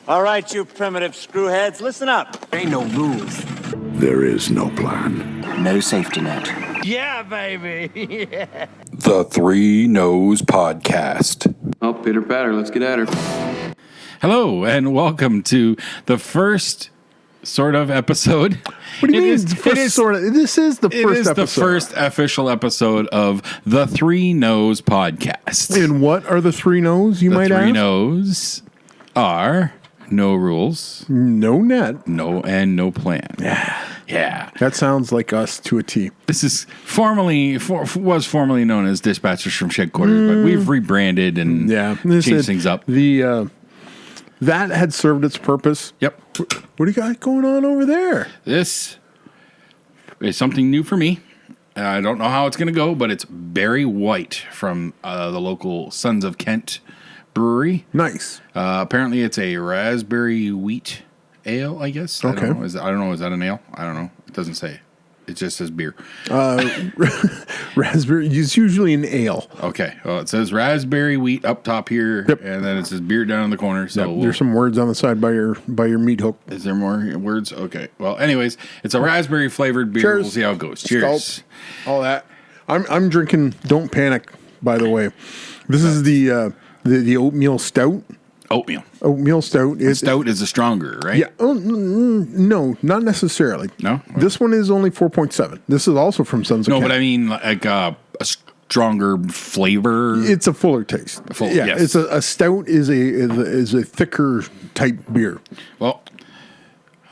All right, you primitive screwheads, listen up. Ain't no rules. There is no plan. No safety net. Yeah, baby. Yeah. The Three Noes Podcast. Oh, pitter patter, let's get at her. Hello, and welcome to the first sort of episode. What do you mean? This is the first episode. The first official episode of the Three Noes Podcast. And what are the three no's, you might ask? The three no's are no rules, no net, no plan. Yeah. That sounds like us to a T. This is was formerly known as Dispatchers from Shed Quarters, but we've rebranded and changed things up. That had served its purpose. Yep. What do you got going on over there? This is something new for me. I don't know how it's going to go, but it's Berry White from the local Sons of Kent brewery. Nice. Apparently, it's a raspberry wheat ale, I guess. Okay. I don't know. Is that an ale? I don't know. It doesn't say. It just says beer. Raspberry is usually an ale. Okay. Well, it says raspberry wheat up top here, and then it says beer down in the corner. So there's some words on the side by your meat hook. Is there more words? Okay. Well, anyways, it's a raspberry flavored beer. Cheers. We'll see how it goes. Cheers. Scalp. All that. I'm drinking. Don't Panic. By the way, this is the oatmeal stout. Oatmeal stout. Stout is a stronger, right? Yeah. Oh, no, not necessarily. No? This one is only 4.7. This is also from Sons of Kent. No, but I mean like a stronger flavor. It's a fuller taste. Yes. It's a stout is a thicker type beer. Well,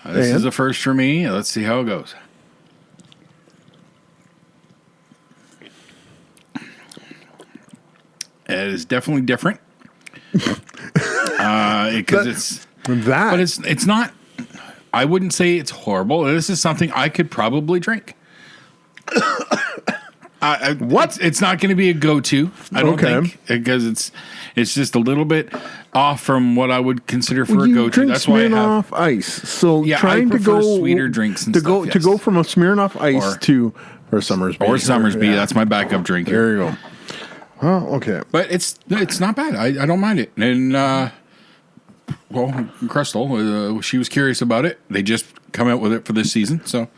this is a first for me. Let's see how it goes. It is definitely different. Because it's not. I wouldn't say it's horrible. This is something I could probably drink. What? It's not going to be a go-to. I don't think, because it's just a little bit off from what I would consider for a go-to. That's why I have Smirnoff Ice. So trying to go sweeter drinks and to stuff, to go from a Smirnoff Ice to Summersby Summersby. That's my backup drink here. There you go. Oh, okay. But it's not bad. I don't mind it. And Crystal, she was curious about it. They just come out with it for this season. So,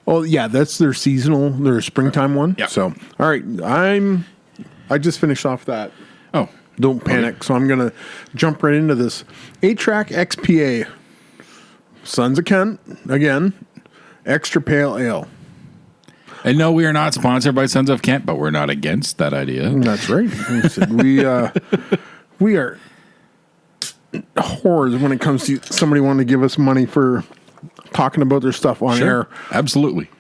oh yeah, that's their springtime one. Yeah. So, all right, I just finished off that. Oh, Don't Panic. Okay. So I'm gonna jump right into this 8-track XPA. Sons of Kent again. Extra pale ale. And no, we are not sponsored by Sons of Kent, but we're not against that idea. That's right. We are whores when it comes to somebody wanting to give us money for talking about their stuff on air. Absolutely.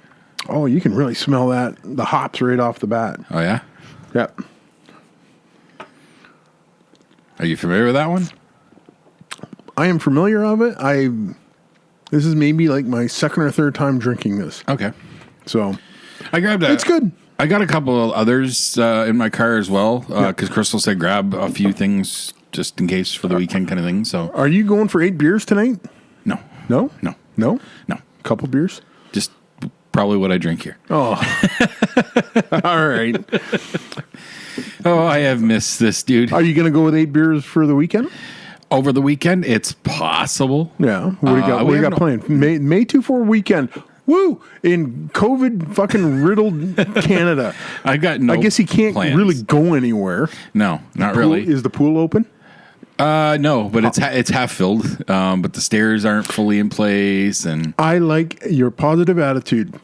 Oh, you can really smell the hops right off the bat. Oh, yeah? Yep. Are you familiar with that one? I am familiar of it. This is maybe like my second or third time drinking this. Okay. So I grabbed that. It's good. I got a couple of others in my car as well, because Crystal said grab a few things just in case for the weekend kind of thing. So, are you going for 8 beers tonight? No. No. Couple beers? Just probably what I drink here. Oh. All right. Oh, I have missed this, dude. Are you going to go with 8 beers for the weekend? Over the weekend, it's possible. Yeah. What do you got planned? May 2-4 weekend. Woo! In COVID fucking riddled Canada. I guess he can't really go anywhere. No, not really. Is the pool open? No, but it's half filled. But the stairs aren't fully in place, and I like your positive attitude.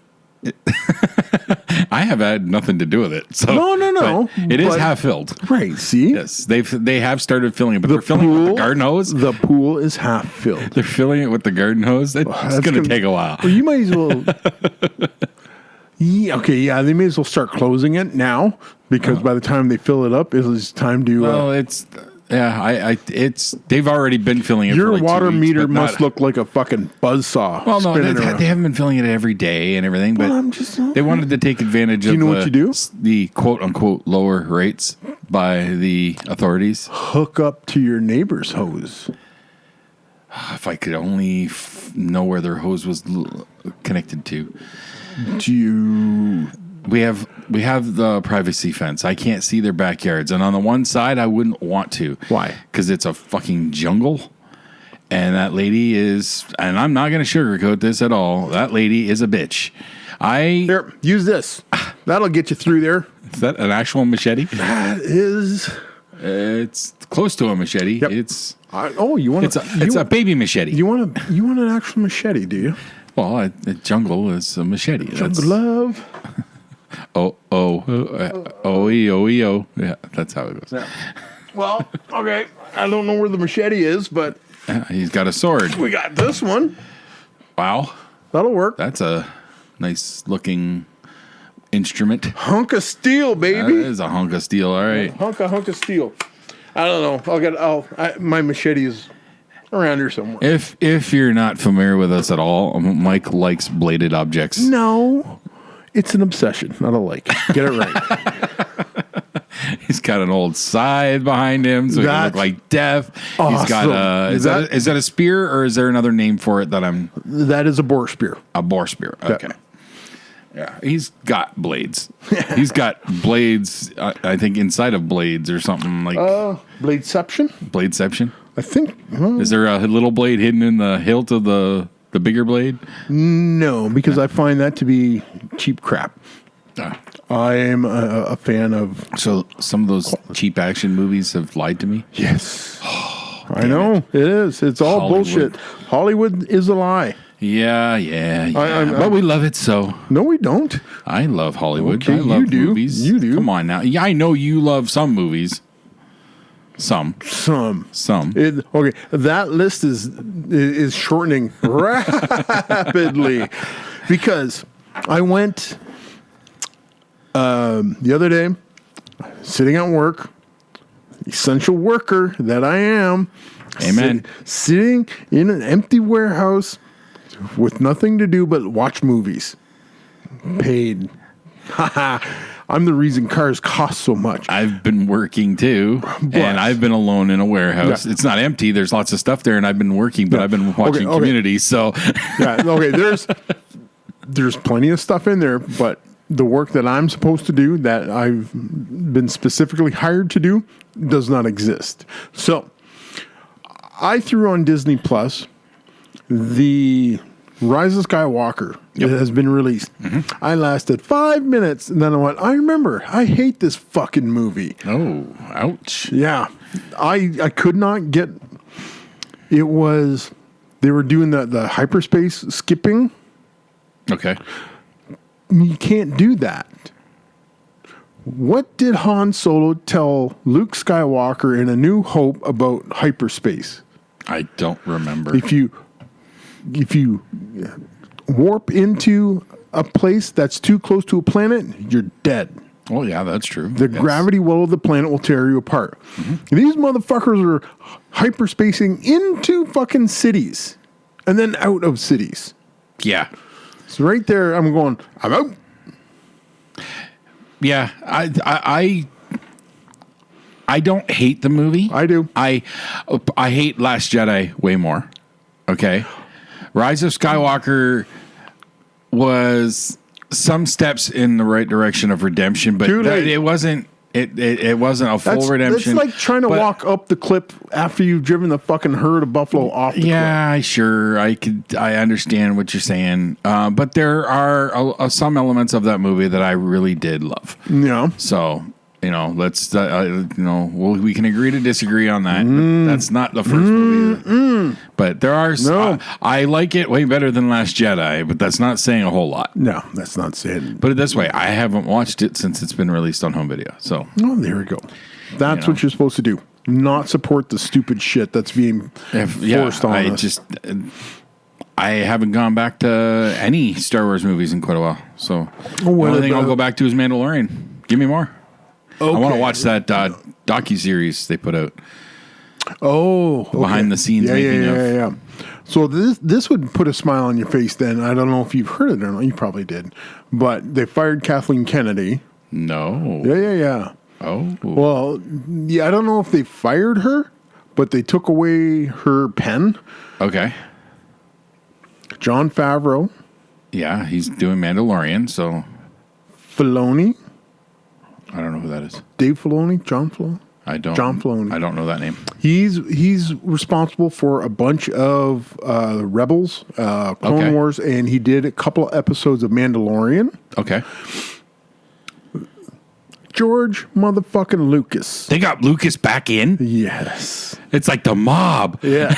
I have had nothing to do with it. So no. It is half filled. Right. See? Yes, they have started filling it, but they're filling it with the garden hose. The pool is half filled. They're filling it with the garden hose. It's going to take a while. Well, you might as well. They may as well start closing it now because by the time they fill it up, it's time to. Well, they've already been filling it. Your for like water 2 weeks, meter must look like a fucking buzzsaw. Well, no, they haven't been filling it every day and everything, but they wanted to take advantage of the quote unquote lower rates by the authorities. Hook up to your neighbor's hose. If I could only know where their hose was connected to. We have we have the privacy fence. I can't see their backyards. And on the one side, I wouldn't want to. Why? Because it's a fucking jungle. And that lady is, and I'm not going to sugarcoat this at all. That lady is a bitch. Here, use this. That'll get you through there. Is that an actual machete? That is. It's close to a machete. Yep. It's you want it's a baby machete. You want an actual machete, do you? Well, a jungle is a machete. Jungle love. Oh. Yeah, that's how it goes. Yeah. Well, okay. I don't know where the machete is, but He's got a sword. we got this one. Wow, That'll work. that's a nice looking instrument. Hunk of steel, That baby. is a hunk of steel. All right. Hunk of steel. I don't know. My machete is around here somewhere. If you're not familiar with us at all, Mike likes bladed objects. No, it's an obsession, not a like. Get it right. He's got an old scythe behind him, so he can look like death. He's got Awesome. is that a spear, or is there another name for it that I'm That is a boar spear. a boar spear? Okay. Yeah, he's got blades. He's got blades. I think inside of blades or something like Bladeception? bladeception. I think. Is there a little blade hidden in the hilt of the bigger blade? No, because I find that to be cheap crap. I'm a fan of. So some of those cheap action movies have lied to me. Yes. I know. It is. It's all Hollywood. bullshit. Hollywood is a lie. Yeah. I'm- But we love it so. No, we don't. I love Hollywood. Okay, I love you do. movies. You do. Come on now. Yeah, I know you love some movies. Some. Okay, that list is shortening rapidly because I went the other day sitting at work, essential worker that I am. Amen. Sitting in an empty warehouse with nothing to do but watch movies. Paid. I'm the reason cars cost so much. I've been working too, and I've been alone in a warehouse. Yeah. It's not empty. There's lots of stuff there, and I've been working, but I've been watching Okay. Community. So, Yeah, okay, there's plenty of stuff in there, but the work that I'm supposed to do, that I've been specifically hired to do, does not exist. So I threw on Disney Plus the Rise of Skywalker. Yep. It has been released. I lasted 5 minutes, and then I went, I remember, I hate this fucking movie. oh, ouch. Yeah, I could not get. It was they were doing the hyperspace skipping. Okay. You can't do that. What did Han Solo tell Luke Skywalker in A New Hope about hyperspace? I don't remember. If you warp into a place that's too close to a planet, you're dead. Oh, yeah, that's true. The gravity well of the planet will tear you apart. These motherfuckers are hyperspacing into fucking cities and then out of cities. Yeah. So right there, I'm going, I'm out. Yeah. I don't hate the movie. I do. I hate Last Jedi way more. Okay. Rise of Skywalker was some steps in the right direction of redemption, but Too late. it wasn't a full That's redemption. like trying to But- walk up the cliff after you've driven the fucking herd of buffalo off the cliff. Yeah, sure. I understand what you're saying. But there are some elements of that movie that I really did love. Yeah. So, let's, we can agree to disagree on that. But that's not the first movie. But there are, No. I like it way better than Last Jedi, but that's not saying a whole lot. No, that's not saying. Put it this way, I haven't watched it since it's been released on home video. So, Oh, there we go. That's what you're supposed to do. Not support the stupid shit that's being forced on us. I haven't gone back to any Star Wars movies in quite a while. So, the what only thing I'll about- go back to is Mandalorian. Give me more. Okay. I want to watch that docuseries they put out. Oh, okay. Behind the scenes making of. Yeah. So this would put a smile on your face. Then I don't know if you've heard it or not. You probably did, but they fired Kathleen Kennedy. No. Yeah. Oh. Well, yeah, I don't know if they fired her, but they took away her pen. Okay. Jon Favreau, Yeah, he's doing Mandalorian, so Filoni, I don't know who that is. Dave Filoni, John Filoni. John Filoni. I don't know that name. He's responsible for a bunch of Rebels, Clone Wars, and he did a couple of episodes of Mandalorian. Okay. George motherfucking Lucas. They got Lucas back in? Yes. It's like the mob. Yeah.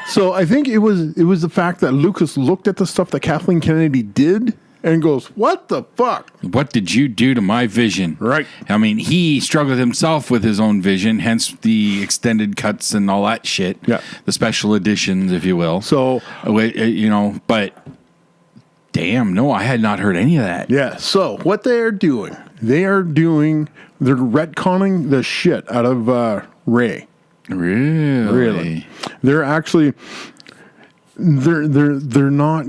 So I think it was the fact that Lucas looked at the stuff that Kathleen Kennedy did and goes, "What the fuck? What did you do to my vision?" Right. I mean, he struggled himself with his own vision, hence the extended cuts and all that shit. Yeah. The special editions, if you will. So, but damn, no, I had not heard any of that. yeah. So what they're retconning the shit out of Rey. Really? They're actually they're not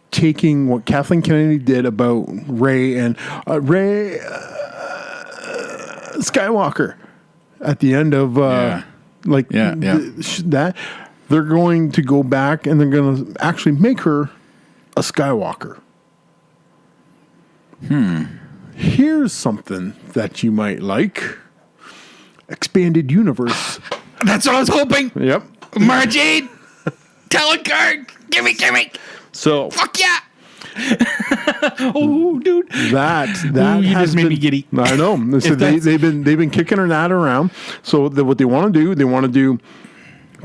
taking what Kathleen Kennedy did about Rey and Rey Skywalker at the end of that. They're going to go back and they're going to actually make her a Skywalker. Here's something that you might like. Expanded universe. That's what I was hoping. Yep. Margine, talent card. Gimme. So Fuck yeah. Oh, dude. that You has just made been, me giddy. I know. So they've been kicking her that around. So what they want to do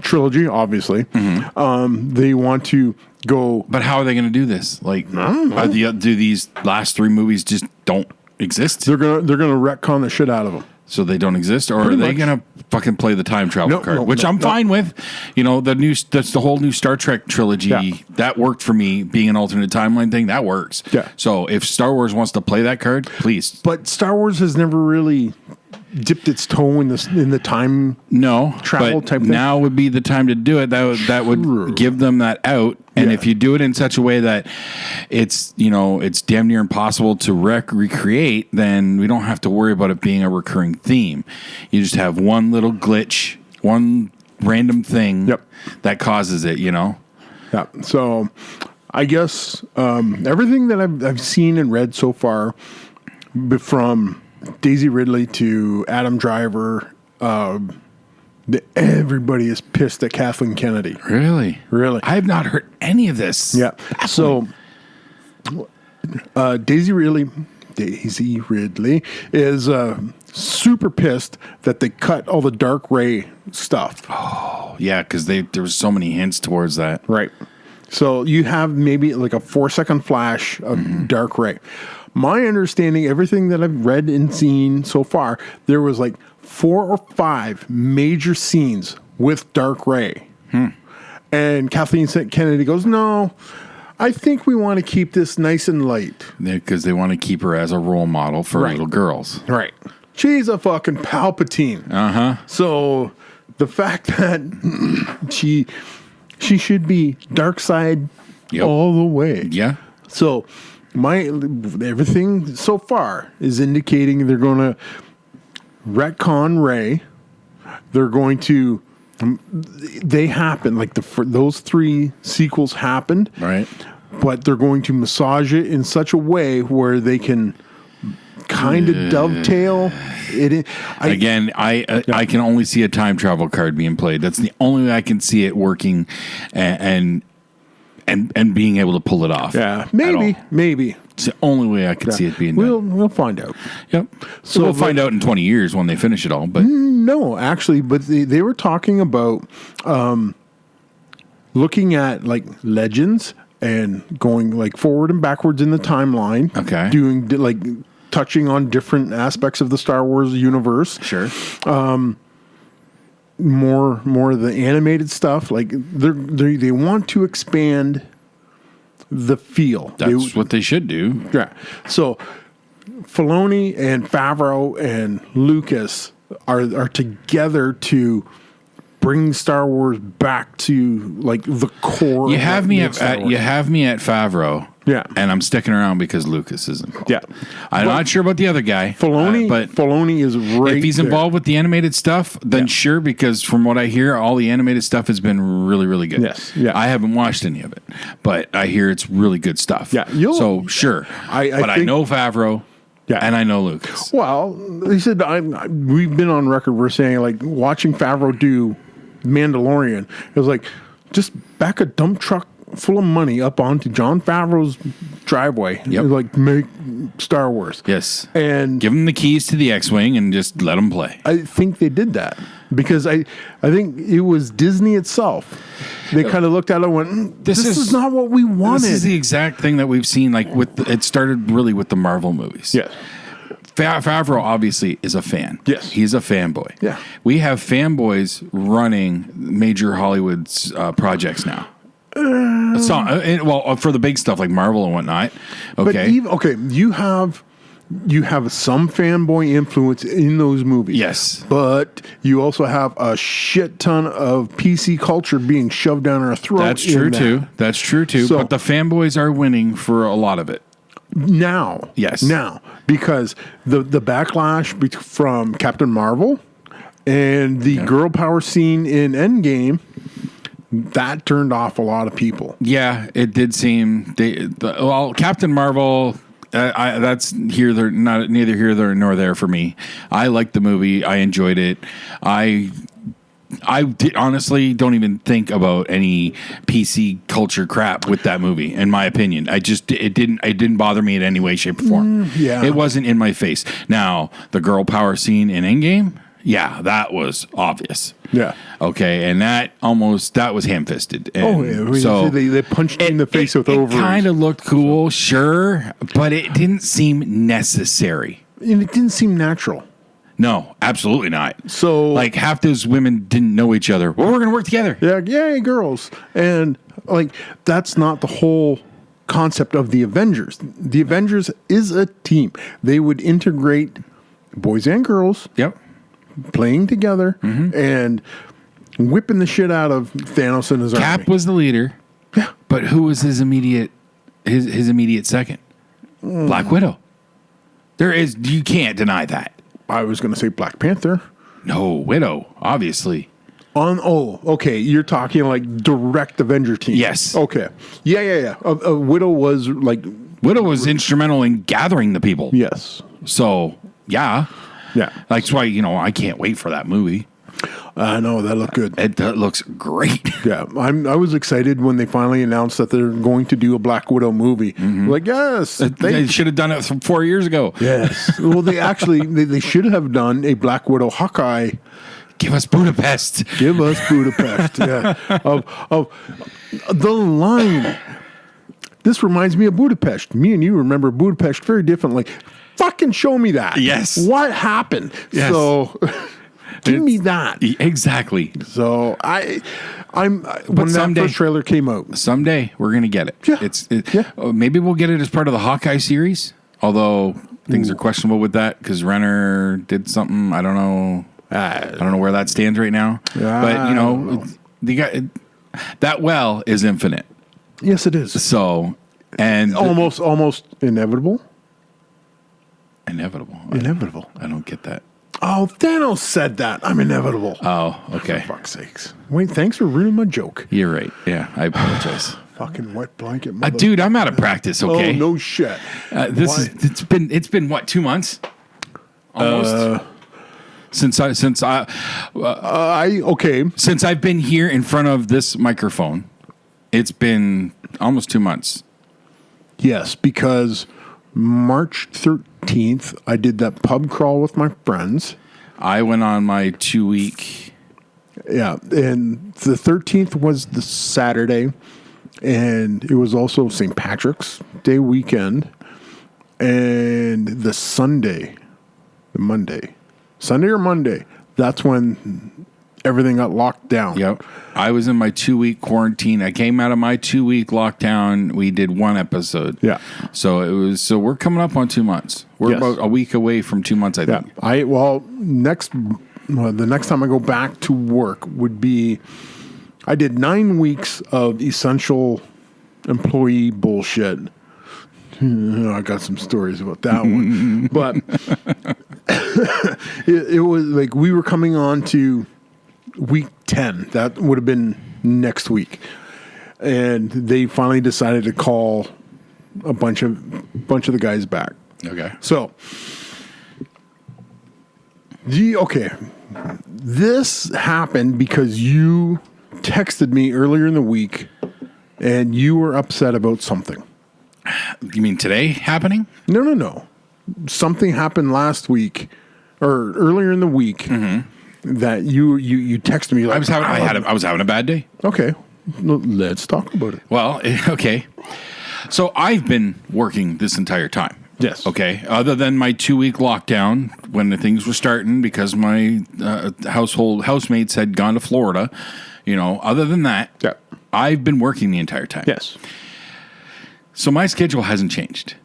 trilogy, obviously. They want to go. But how are they going to do this? Like, do these last three movies just don't exist? They're gonna retcon the shit out of them. So they don't exist, or Pretty are they much. going to fucking play the time travel card? No, Which no, I'm no. fine with. That's the whole new Star Trek trilogy. Yeah. That worked for me. Being an alternate timeline thing, that works. Yeah. So if Star Wars wants to play that card, please. But Star Wars has never really dipped its toe in the time. No, Travel but type thing? now would be the time to do it. That would True. give them that out. And Yeah. if you do it in such a way that it's damn near impossible to recreate, then we don't have to worry about it being a recurring theme. You just have one little glitch, one random thing that causes it. Yeah. So I guess everything that I've seen and read so far, from Daisy Ridley to Adam Driver, everybody is pissed at Kathleen Kennedy. Really? I have not heard any of this. Yeah. So Daisy Ridley is super pissed that they cut all the Dark Ray stuff. Yeah, because there was so many hints towards that. Right. So you have maybe like a 4-second flash of Dark Ray. My understanding, everything that I've read and seen so far, there was like 4 or 5 major scenes with Dark Ray. And Kathleen Kennedy goes, "No, I think we want to keep this nice and light." Because they want to keep her as a role model for Right. little girls. Right. She's a fucking Palpatine. So the fact that she should be dark side all the way. Yeah. So everything so far is indicating they're going to retcon Rey. They're going to they happen like those 3 sequels happened, Right. but they're going to massage it in such a way where they can kind of dovetail it. Again, I can only see a time travel card being played. That's the only way I can see it working, and being able to pull it off. Yeah, at maybe. all. It's the only way I can see it being done. We'll find out. Yep. So we'll find out in 20 years when they finish it all. But No, actually, but they were talking about looking at like legends and going like forward and backwards in the timeline. Okay. Doing like touching on different aspects of the Star Wars universe. sure. More of the animated stuff. Like they want to expand the feel. That's what they should do. Yeah. So Filoni and Favreau and Lucas are together to bring Star Wars back to like the core. You of have what me makes Star at Wars. you have me at Favreau. Yeah. And I'm sticking around because Lucas isn't. Yeah. I'm not sure about the other guy. Filoni, but Filoni is right. if he's there. involved with the animated stuff, then sure, because from what I hear, all the animated stuff has been really, really good. Yes, yeah. I haven't watched any of it, but I hear it's really good stuff. Yeah, so sure. I I think- know Favreau. Yeah. And I know Lucas. Well, he said, we've been on record, we're saying, like, watching Favreau do Mandalorian, it was like, just back a dump truck full of money up onto Jon Favreau's driveway. Yep. It was like, make Star Wars. Yes. And give him the keys to the X-Wing and just let him play. I think they did that because I think it was Disney itself. They kind of looked at it and went, this is not what we wanted. This is the exact thing that we've seen. Like it started really with the Marvel movies. Yes. Favreau obviously is a fan. Yes. He's a fanboy. Yeah. We have fanboys running major Hollywood's projects now. For the big stuff like Marvel and whatnot. Okay. But you have some fanboy influence in those movies. Yes. But you also have a shit ton of PC culture being shoved down our throat. That's true too. That's true too. So, but the fanboys are winning for a lot of it. Now. Yes. Now. Because the backlash from Captain Marvel and the girl power scene in Endgame, that turned off a lot of people. Yeah, it did seem. Captain Marvel. That's neither here nor there for me. I liked the movie. I enjoyed it. I honestly don't even think about any PC culture crap with that movie. In my opinion, it didn't bother me in any way, shape, or form. Yeah, it wasn't in my face. Now the girl power scene in Endgame. Yeah, that was obvious. Yeah. Okay, and that was ham-fisted. And so they punched in the face with ovaries. It kind of looked cool, sure, but it didn't seem necessary. And it didn't seem natural. No, absolutely not. So, like, half those women didn't know each other. Well, we're going to work together. Yeah, yay, girls. And like, that's not the whole concept of the Avengers. The Avengers is a team. They would integrate boys and girls. Yep. Playing together and whipping the shit out of Thanos and his army. Cap was the leader. Yeah. But who was his immediate second? Black Widow. You can't deny that. I was going to say Black Panther. No, Widow, obviously. Okay. You're talking like direct Avenger team. Yes. Okay. Yeah. Widow was like... Widow was instrumental in gathering the people. Yes. So, yeah. Yeah. That's why, I can't wait for that movie. I know, that looked good. That looks great. Yeah. I was excited when they finally announced that they're going to do a Black Widow movie. Like, yes. They should have done it 4 years ago. Yes. Well, they actually, they should have done a Black Widow Hawkeye. Give us Budapest. Give us Budapest. Yeah. Of the line. This reminds me of Budapest. Me and you remember Budapest very differently. Fucking show me that. Yes. What happened? Yes. So give me that. Exactly. So when that first trailer came out. Someday we're gonna get it. Yeah. Maybe we'll get it as part of the Hawkeye series. Although things are questionable with that because Renner did something. I don't know. I don't know where that stands right now. But that well is infinite. Yes, it is. So and almost inevitable. Inevitable. I don't get that. Oh, Thanos said that. I'm inevitable. Oh, okay. For fuck's sakes. Wait, thanks for ruining my joke. You're right. Yeah, I apologize. Fucking wet blanket. Dude, I'm out of practice, okay? Oh, no shit. It's been what, 2 months? Almost. Since I've been here in front of this microphone, it's been almost 2 months. Yes, because March 13th, I did that pub crawl with my friends. I went on my 2 week. Yeah, and the 13th was the Saturday, and it was also St. Patrick's Day weekend, and the Sunday, Sunday or Monday, that's when everything got locked down. Yep. I was in my 2 week quarantine. I came out of my 2 week lockdown. We did one episode. Yeah. So we're coming up on 2 months. We're about a week away from 2 months, I think. Yeah. The next time I go back to work would be, I did 9 weeks of essential employee bullshit. I got some stories about that one. But it was like we were coming on to week 10. That would have been next week. And they finally decided to call a bunch of the guys back. Okay. So, okay. This happened because you texted me earlier in the week and you were upset about something. You mean today happening? No. Something happened last week or earlier in the week that you texted me like I was having a bad day. Okay. Let's talk about it. Well, okay. So I've been working this entire time. Yes. Okay. Other than my 2-week lockdown when the things were starting because my housemates had gone to Florida, other than that, Yeah. I've been working the entire time. Yes. So my schedule hasn't changed.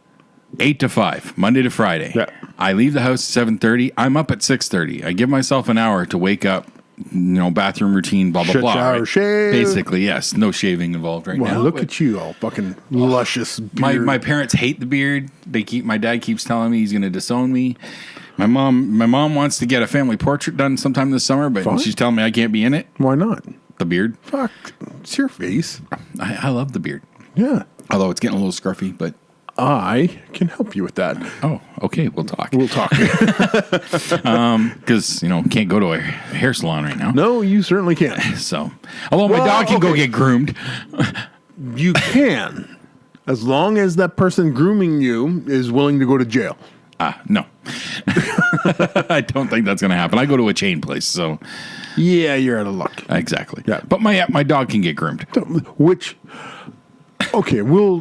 8 to 5, Monday to Friday. Yeah. I leave the house at 7:30. I'm up at 6:30. I give myself an hour to wake up, bathroom routine, blah, blah, Shit, blah. shower, right? shave. Basically, yes. No shaving involved right Well, now. look but at you, all fucking luscious beard. my parents hate the beard. My dad keeps telling me he's going to disown me. My mom wants to get a family portrait done sometime this summer, but Fine. she's telling me I can't be in it. Why not? The beard. Fuck. It's your face. I love the beard. Yeah. Although it's getting a little scruffy, but I can help you with that. oh, okay, we'll talk. We'll talk. Because can't go to a hair salon right now. No, you certainly can. So, although my Well, dog can go okay. get groomed. You can, as long as that person grooming you is willing to go to jail. No, I don't think that's going to happen. I go to a chain place, so Yeah, you're out of luck. exactly. Yeah. But my dog can get groomed. Which, okay, we'll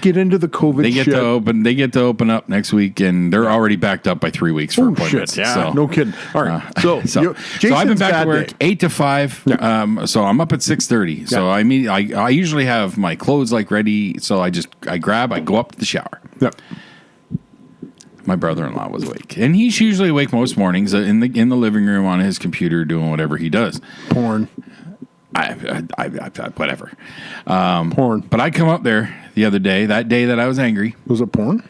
get into the COVID They get shit. They get to open up next week, and they're already backed up by 3 weeks for Oh, appointments. shit. Yeah, So, no kidding. All right. So I've been Jason's back to bad work day. 8 to 5. Yeah. So I'm up at 6:30. So Yeah. I usually have my clothes ready. So I go up to the shower. Yep. My brother-in-law was awake, and he's usually awake most mornings in the living room on his computer doing whatever he does. Porn. I whatever. Porn. But I come up there the other day, that day that I was angry. Was it porn?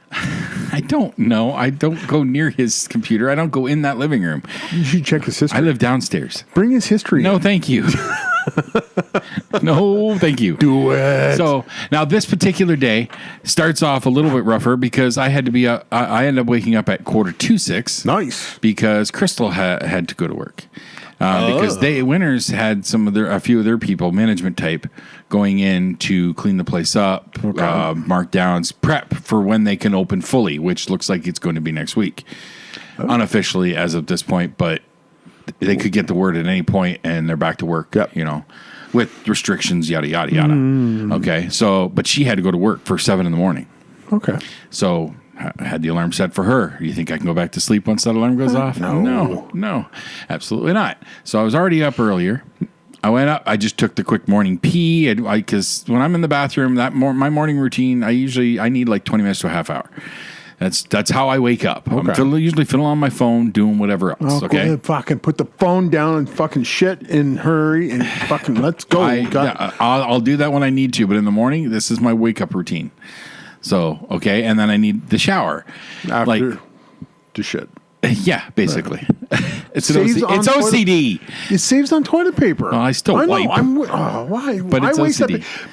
I don't know. I don't go near his computer. I don't go in that living room. You should check his history. I live downstairs. Bring his history. No, in. thank you. No, thank you. Do it. So now this particular day starts off a little bit rougher because I had to be I ended up waking up at 5:45. Nice. Because Crystal had to go to work. Because Winners had a few of their people, management type, going in to clean the place up, markdowns, prep for when they can open fully, which looks like it's going to be next week, unofficially as of this point. But they could get the word at any point, and they're back to work. Yep. With restrictions, yada yada yada. Okay, so but she had to go to work for 7 a.m. Okay. So I had the alarm set for her. You think I can go back to sleep once that alarm goes off? No, absolutely not. So I was already up earlier. I went up. I just took the quick morning pee because when I'm in the bathroom, my morning routine, I need like 20 minutes to a half hour. That's how I wake up. Okay. I'm usually fiddling on my phone, doing whatever else. Go Okay. ahead, fucking put the phone down and fucking shit in hurry and fucking let's go. I'll do that when I need to, but in the morning, this is my wake up routine. So, okay, and then I need the shower. After the shit. Yeah, basically. It's Saves on it's toilet- OCD. It saves on toilet paper. I still wipe. Why? But why it's waste OCD. that?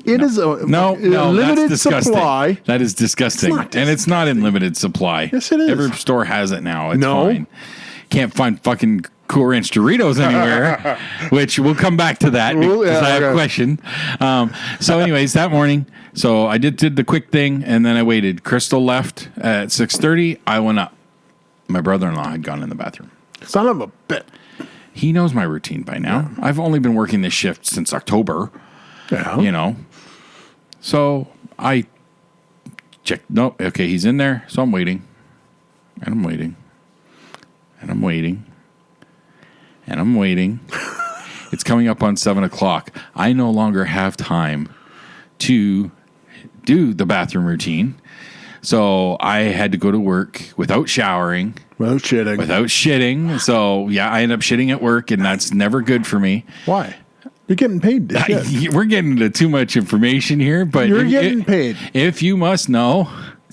It is a No, limited that's disgusting. supply. That is disgusting. And it's not in limited supply. Yes, it is. Every store has it now. It's No. fine. Can't find fucking Cool Ranch Doritos anywhere, which we'll come back to that because I have a question. So anyways, that morning, so I did the quick thing, and then I waited. Crystal left at 6:30. I went up. My brother-in-law had gone in the bathroom. Son of a bit. He knows my routine by now. Yeah. I've only been working this shift since October. Yeah. So I checked. Nope. Okay, he's in there. So I'm waiting. And I'm waiting. And I'm waiting. And I'm waiting. It's coming up on 7 o'clock. I no longer have time to do the bathroom routine. So I had to go to work without showering. Without shitting. So, yeah, I end up shitting at work, and that's never good for me. Why? You're getting paid to shit. We're getting into too much information here, but You're getting paid. If you must know,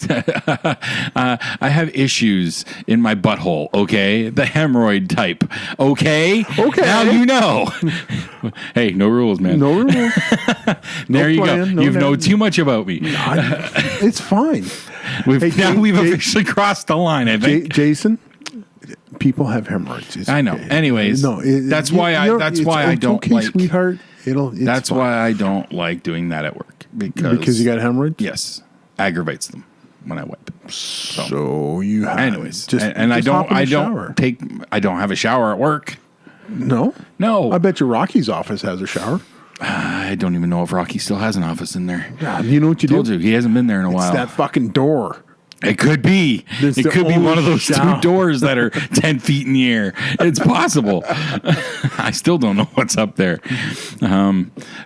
I have issues in my butthole, okay? The hemorrhoid type, okay? Okay. Now you know. Hey, no rules, man. No rules. There you plan, go. no You know plan. too much about me. It's fine. We've Jay- officially crossed the line, I think. Jason, people have hemorrhoids. It's I know. okay. Anyways, that's why I don't okay, like. sweetheart. That's fine. why I don't like doing that at work Because you got hemorrhoids. yes, aggravates them when I wipe. So you have. Anyways, just and I just hop don't in the shower. I don't have a shower at work. No. No, I bet your Rocky's office has a shower. I don't even know if Rocky still has an office in there. Yeah, you know what you Told do? you he hasn't been there in a It's while. that fucking door. It could be. That's It the could be only one of those shower. two doors that are 10 feet in the air. It's possible. I still don't know what's up there.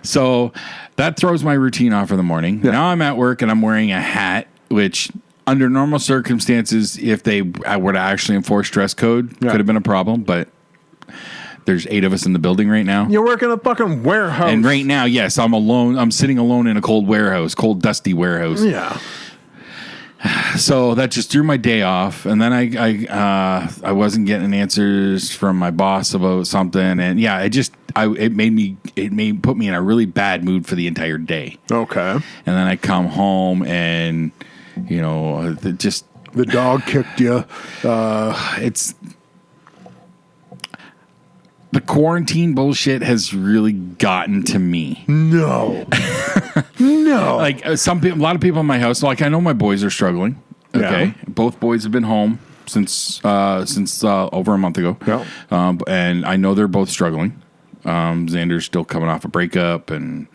So that throws my routine off for the morning. Yeah. Now I'm at work and I'm wearing a hat, which under normal circumstances, if they were to actually enforce dress code, could have been a problem. But there's 8 of us in the building right now. You work in a fucking warehouse. And right now, yes, I'm alone. I'm sitting alone in a cold warehouse, cold, dusty warehouse. Yeah. So that just threw my day off, and then I wasn't getting answers from my boss about something, and yeah, it put me in a really bad mood for the entire day. Okay. And then I come home, and The dog kicked you. it's the quarantine bullshit has really gotten to me. No. No. Like a lot of people in my house, like I know my boys are struggling. Okay, Yeah. Both boys have been home since over a month ago. Yeah. And I know they're both struggling. Xander's still coming off a breakup, and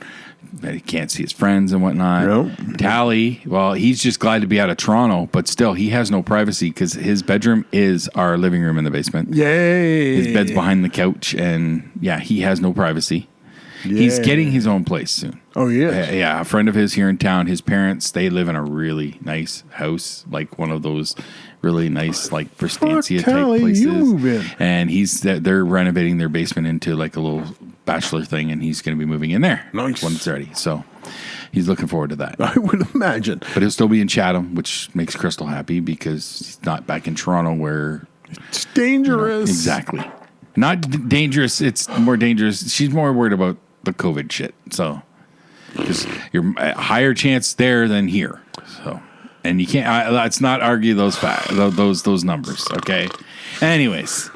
he can't see his friends and whatnot. Nope. Tally, well, he's just glad to be out of Toronto, but still, he has no privacy because his bedroom is our living room in the basement. Yay. His bed's behind the couch, and yeah, he has no privacy. He's Yay. getting his own place soon. Oh, yeah. Yeah, a friend of his here in town, his parents, they live in a really nice house, like one of those really nice, like Bristancia type Tally, places. you move in. And they're renovating their basement into like a little bachelor thing, and he's going to be moving in there Nice. when it's ready. So he's looking forward to that. I would imagine. But he'll still be in Chatham, which makes Crystal happy because he's not back in Toronto where It's dangerous. exactly. Not dangerous. It's more dangerous. She's more worried about the COVID shit. So, because you're a higher chance there than here. So, and you can't. Let's not argue those those numbers. Okay. Anyways,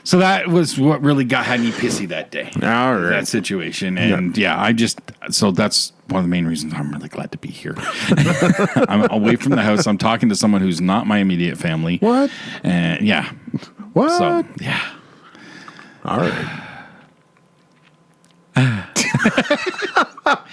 so that was what really had me pissy that day. All right. That situation, and so that's one of the main reasons I'm really glad to be here. I'm away from the house. I'm talking to someone who's not my immediate family. What? And yeah. What? So yeah. All right.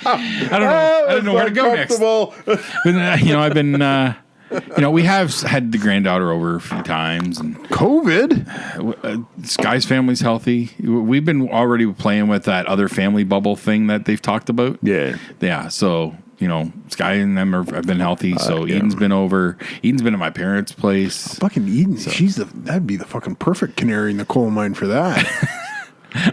I don't know where to go next. I've been, we have had the granddaughter over a few times, and COVID? Sky's family's healthy. We've been already playing with that other family bubble thing that they've talked about. Yeah. Yeah. So, Sky and them have been healthy. So yeah. Eden's been over. Eden's been at my parents' place. Fucking Eden. That'd be the fucking perfect canary in the coal mine for that.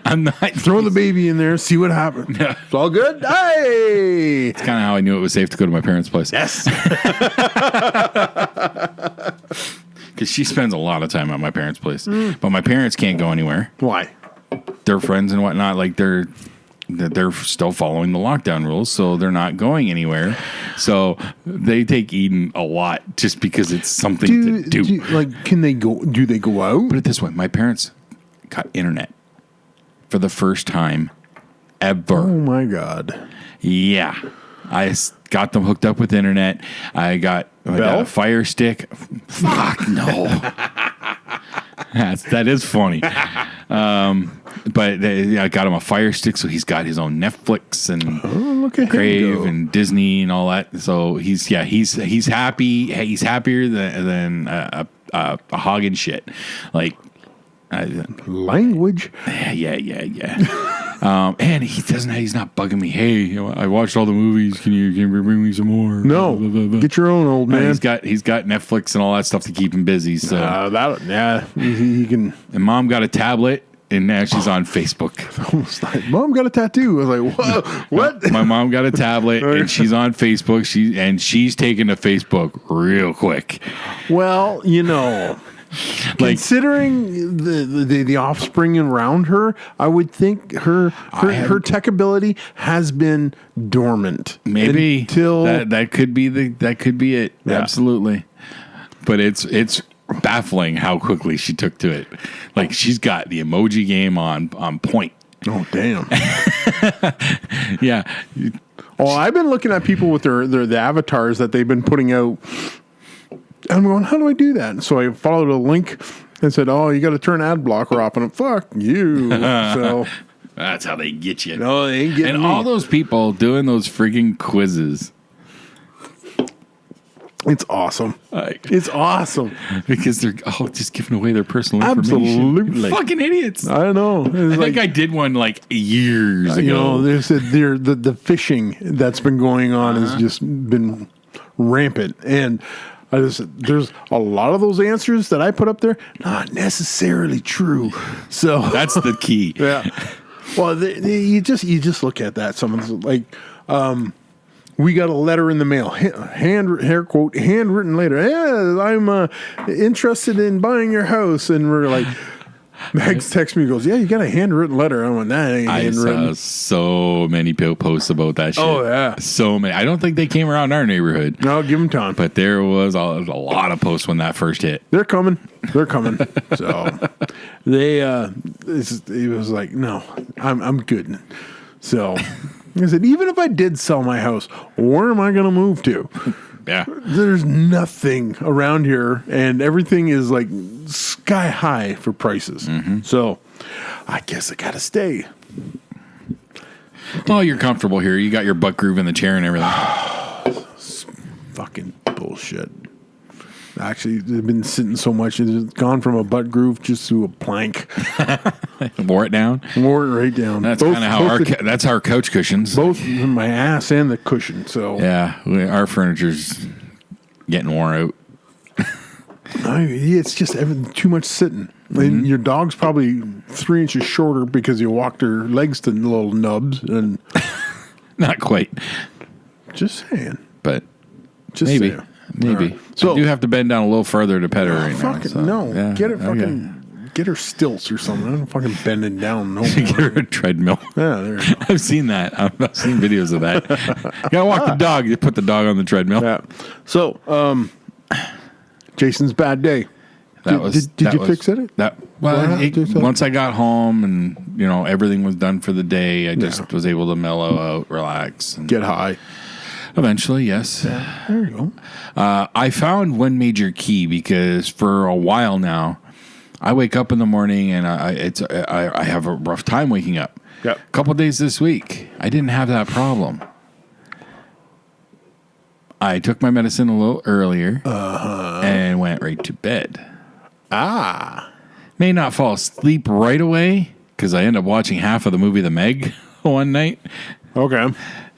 I'm not Throw the baby in there, see what happens. It's all good. Hey. It's kind of how I knew it was safe to go to my parents' place. Yes. Because she spends a lot of time at my parents' place. But my parents can't go anywhere. Why? Their friends and whatnot, like they're still following the lockdown rules, so they're not going anywhere. So they take Eden a lot just because it's something to do. Can they go? Do they go out? Put it this way: my parents got internet for the first time ever. Oh my god! Yeah, I got them hooked up with internet. I got a Fire Stick. Fuck no. That is funny. But I got him a Fire Stick, so he's got his own Netflix and Look at him Crave go. and Disney and all that. So he's happy. He's happier than a hog and shit. Like Language. Yeah. And he's not bugging me. Hey, I watched all the movies. Can you bring me some more? No, Blah, blah, blah. get your own, old man. He's got Netflix and all that stuff to keep him busy. So He can. and mom got a tablet And now she's on Facebook. Almost like, Mom got a tattoo. I was like, whoa, what? My mom got a tablet and she's on Facebook. She's taken to Facebook real quick. Well, considering the offspring around her, I would think her tech ability has been dormant. Maybe until that could be it. Yeah. Absolutely. But it's baffling how quickly she took to it. Like she's got the emoji game on point. Oh damn. Yeah. Oh, I've been looking at people with the avatars that they've been putting out. And I'm going, how do I do that? And so I followed a link and said, oh, you got to turn ad blocker off. And I'm, fuck you. So that's how they get you. no, they ain't getting and me. all those people doing those freaking quizzes. It's awesome. It's awesome. Because they're just giving away their personal information. Absolutely. Fucking idiots. I know. I think I did one like years ago. There's the phishing that's been going on has just been rampant. And there's a lot of those answers that I put up there, not necessarily true. So That's the key. yeah. Well, you just look at that. Someone's like, we got a letter in the mail, handwritten letter. Yeah, I'm interested in buying your house, and we're like, Max texts me, goes, yeah, you got a handwritten letter. I went, that ain't handwritten. I saw so many posts about that shit. Oh, yeah. So many. I don't think they came around our neighborhood. No, give them time. But there was a lot of posts when that first hit. They're coming. So it was like, no, I'm good. So I said, even if I did sell my house, where am I going to move to? Yeah. There's nothing around here, and everything is like sky high for prices. Mm-hmm. So I guess I got to stay. Oh, you're comfortable here. You got your butt groove in the chair and everything. Fucking bullshit. Actually, they've been sitting so much, it's gone from a butt groove just to a plank. Wore it down. Wore it right down. That's kind of how that's our couch cushions. Both my ass and the cushion. So yeah, our furniture's getting worn out. It's just too much sitting. And your dog's probably 3 inches shorter because you walked her legs to little nubs. And Not quite, just saying. but Just maybe. saying. Maybe. Right. So I do have to bend down a little further to pet her right now. Fucking So, no. yeah, Get her okay. fucking get her stilts or something. I don't fucking bending down no more. Get her a treadmill. Yeah, there you go. I've seen that. I've seen videos of that. You gotta walk the dog. You put the dog on the treadmill. Yeah. So, Jason's bad day. Did you fix it? Once I got home and everything was done for the day, I just was able to mellow out, relax, and Get high. eventually, yes. There you go. I found one major key because for a while now, I wake up in the morning and I have a rough time waking up. Yep. A couple of days this week, I didn't have that problem. I took my medicine a little earlier and went right to bed. May not fall asleep right away because I end up watching half of the movie The Meg one night. Okay.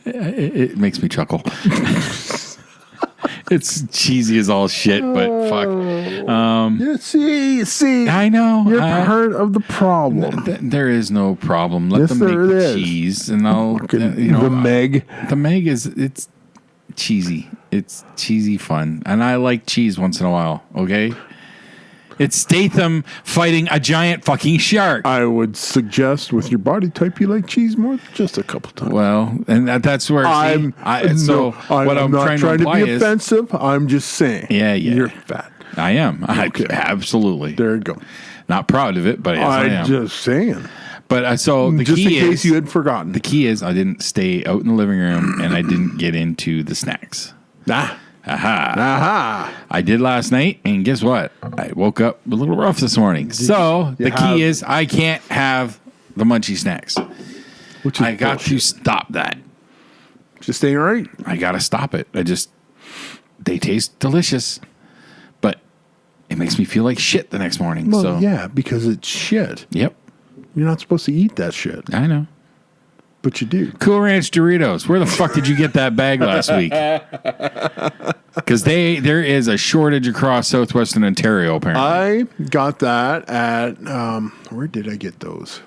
It makes me chuckle. It's cheesy as all shit, but fuck. Yeah, see. I know. You're part of the problem. There is no problem. Let Yes, them make there the is. cheese, and I'll. The Meg. The Meg it's cheesy. It's cheesy fun, and I like cheese once in a while. Okay. It's Statham fighting a giant fucking shark. I would suggest with your body type, you like cheese more than just a couple times. Well, and that's where I'm not trying to be offensive. I'm just saying. Yeah. You're fat. I am. Okay. Absolutely. There you go. Not proud of it, but yes, I am. I'm just saying. But so the Just in key case is you had forgotten. the key is I didn't stay out in the living room and I didn't get into the snacks. Aha. I did last night, and guess what? I woke up a little rough this morning. So the key is I can't have the munchy snacks. Which is I got to stop that. Just ain't right. I got to stop it. They taste delicious, but it makes me feel like shit the next morning. Well, yeah, because it's shit. Yep. You're not supposed to eat that shit. I know. But you do. Cool Ranch Doritos. Where the fuck did you get that bag last week? Because there is a shortage across southwestern Ontario, apparently. I got that at, where did I get those?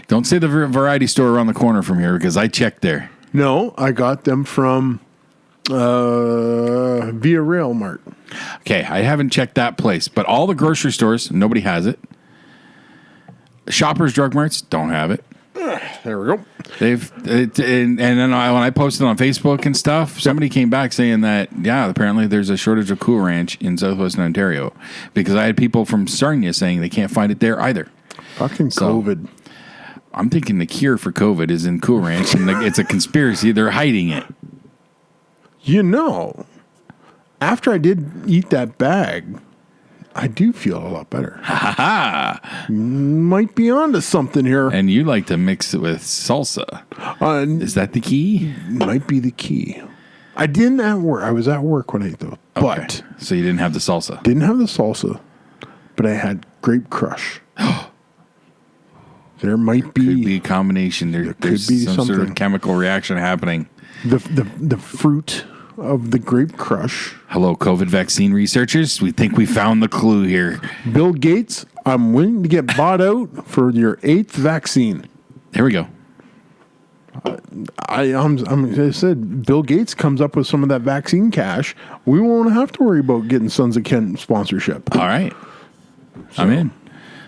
Don't say the variety store around the corner from here, because I checked there. No, I got them from Via Rail Mart. Okay, I haven't checked that place, but all the grocery stores, nobody has it. Shoppers Drug Marts don't have it. There we go. And then when I posted on Facebook and stuff, somebody came back saying that, yeah, apparently there's a shortage of Cool Ranch in southwestern Ontario, because I had people from Sarnia saying they can't find it there either. Fucking COVID. I'm thinking the cure for COVID is in Cool Ranch, and it's a conspiracy. They're hiding it. You know, after I did eat that bag, I do feel a lot better. Might be onto something here. And you like to mix it with salsa. Is that the key? Might be the key. I didn't at work. I was at work when I ate those. But so you didn't have the salsa. Didn't have the salsa, but I had Grape Crush. There might be, could be a combination. There's could be some sort something. of chemical reaction happening. The fruit of the Grape Crush. Hello, COVID vaccine researchers. We think we found the clue here. Bill Gates, I'm willing to get bought out for your 8th vaccine. There we go. I said Bill Gates comes up with some of that vaccine cash. We won't have to worry about getting Sons of Kent sponsorship. All right. I'm in.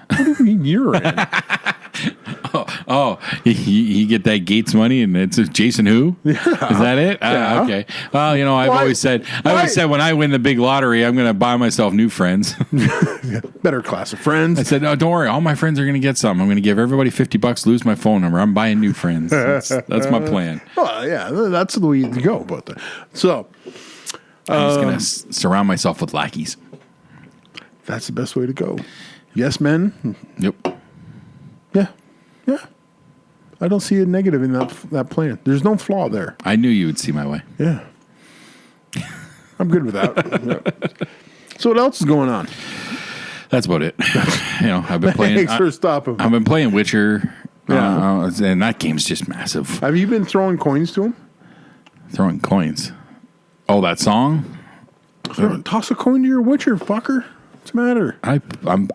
What do you mean you're in? Oh, you get that Gates money, and it's Jason who? Yeah. Is that it? Yeah. Okay. Well, I've always said when I win the big lottery, I'm going to buy myself new friends. Better class of friends. I said, no, don't worry. All my friends are going to get some. I'm going to give everybody $50, lose my phone number. I'm buying new friends. That's my plan. Well, yeah, that's the way to go about that. So I'm just going to surround myself with lackeys. That's the best way to go. Yes, men. Yep. Yeah. I don't see a negative in that plan. There's no flaw there. I knew you would see my way. Yeah. I'm good with that. Yeah. So what else is going on? That's about it. I've been playing. Thanks for stopping. I've been playing Witcher. Yeah. And that game's just massive. Have you been throwing coins to him? Throwing coins. Oh, that song? Toss a coin to your Witcher, fucker. What's the matter?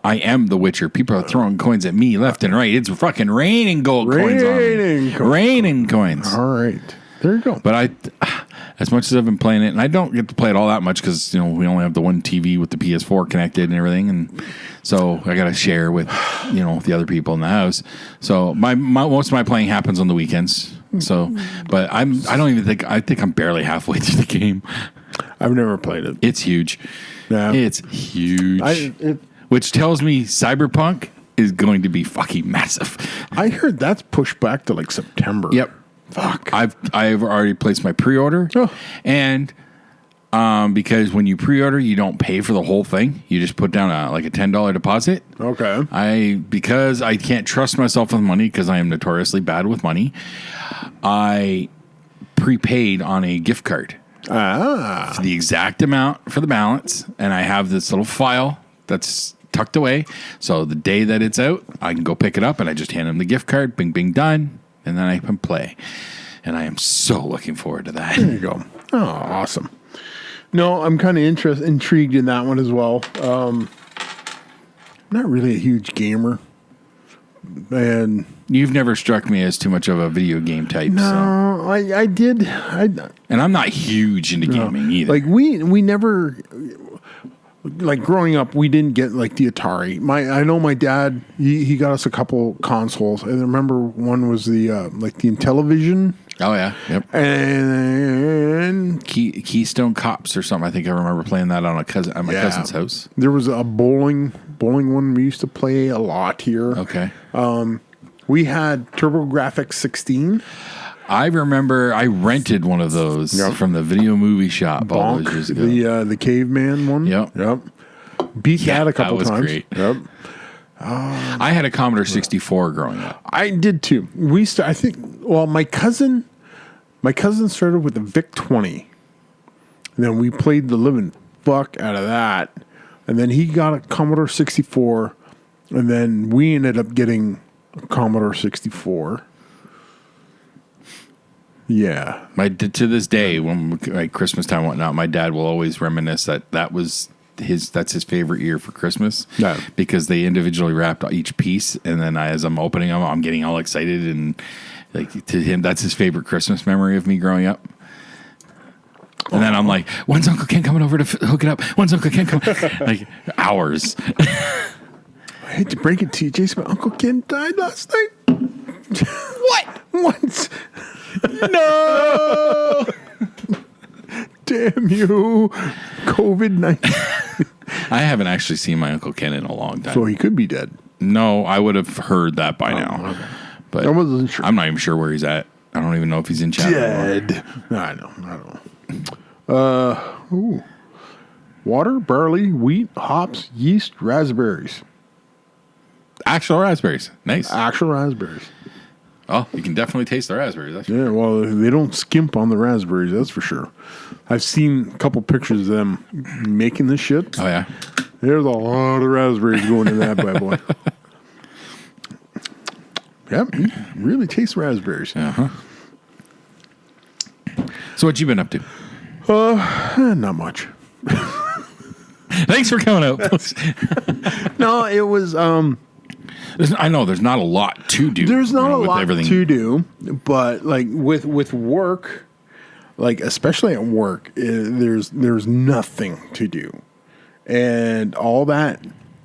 I am the Witcher. People are throwing coins at me left and right. It's fucking raining gold coins on me. Raining coins. All right. There you go. But as much as I've been playing it, and I don't get to play it all that much because we only have the one TV with the PS4 connected and everything, and so I got to share with the other people in the house. So my most of my playing happens on the weekends. So, but I think I'm barely halfway through the game. I've never played it. It's huge. Yeah. It's huge. Which tells me Cyberpunk is going to be fucking massive. I heard that's pushed back to like September. Yep. Fuck. I've already placed my pre-order. Oh. And because when you pre-order, you don't pay for the whole thing. You just put down a $10 deposit. Okay. Because I can't trust myself with money because I am notoriously bad with money, I prepaid on a gift card. For the exact amount for the balance, and I have this little file that's tucked away. So the day that it's out, I can go pick it up, and I just hand them the gift card. Bing, bing, done, and then I can play. And I am so looking forward to that. There you go. Oh, awesome. No, I'm kind of intrigued in that one as well. Not really a huge gamer, and you've never struck me as too much of a video game type. No, so. I did. And I'm not huge into gaming either. Like we never, like growing up, we didn't get like the Atari. I know my dad, he got us a couple consoles. I remember one was the like the Intellivision. Oh yeah, yep. And Keystone Cops or something. I think I remember playing that on at my cousin's house. There was a bowling one we used to play a lot here. Okay. We had TurboGrafx 16. I remember I rented one of those from the video movie shop all those years ago. The caveman one. Yep. Beat that a couple that was times. Great. Yep. I had a Commodore 64 growing up. I did too. My cousin started with the VIC-20. And then we played the living fuck out of that. And then he got a Commodore 64. And then we ended up getting a Commodore 64. Yeah. To this day, when like Christmas time and whatnot, my dad will always reminisce that's his favorite year for Christmas. Yeah. Because they individually wrapped each piece, and then as I'm opening them, I'm getting all excited, and like to him, that's his favorite Christmas memory of me growing up. And then I'm like, when's Uncle Ken coming over to hook it up? When's Uncle Ken coming? Like hours. I hate to break it to you, Jason, but Uncle Ken died last night. What? Once. No. Damn you. COVID-19. I haven't actually seen my Uncle Ken in a long time. So he could be dead. No, I would have heard that by now. Okay. But I wasn't sure. I'm not even sure where he's at. I don't even know if he's in chat anymore. Dead. I don't know. Water, barley, wheat, hops, yeast, raspberries. Actual raspberries. Nice. Actual raspberries. Oh, you can definitely taste the raspberries. That's Yeah, well, they don't skimp on the raspberries, that's for sure. I've seen a couple pictures of them making this shit. Oh, yeah. There's a lot of raspberries going in that bad boy. Yep, you really taste raspberries. Uh-huh. So what you been up to? Not much. Thanks for coming out. No, it was... I know there's not a lot to do. There's not a with lot everything. to do, but like with work, like especially at work, there's nothing to do, and all that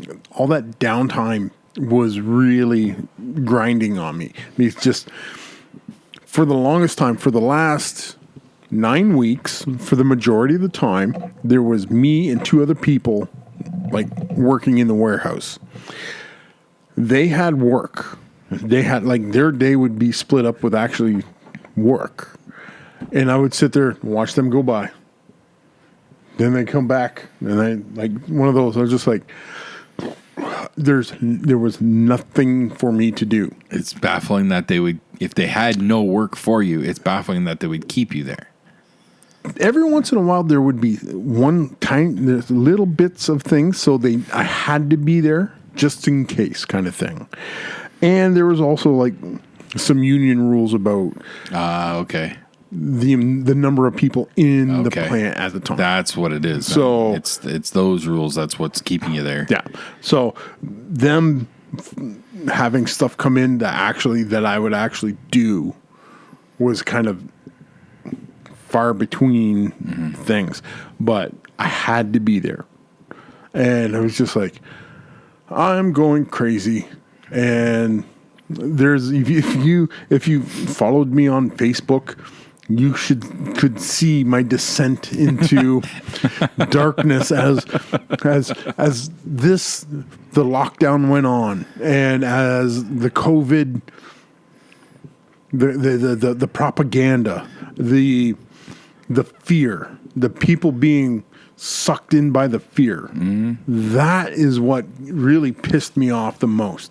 downtime was really grinding on me. I mean, it's just for the longest time, for the last 9 weeks, for the majority of the time, there was me and 2 other people like working in the warehouse. They had work. They had like their day would be split up with actually work. And I would sit there and watch them go by. Then they come back and I like one of those, I was just like, there was nothing for me to do. It's baffling that they would, if they had no work for you, it's baffling that they would keep you there. Every once in a while there would be there's little bits of things, so I had to be there just in case kind of thing. And there was also like some union rules about Okay. the number of people in the Okay. plant at the time. That's what it is. So- it's those rules. That's what's keeping you there. Yeah. So them having stuff come in that I would actually do was kind of far between things, but I had to be there. And I was just like, I'm going crazy. And there's, if you followed me on Facebook, you could see my descent into darkness as the lockdown went on, and as the COVID, the propaganda, the fear, the people being sucked in by the fear. That is what really pissed me off the most.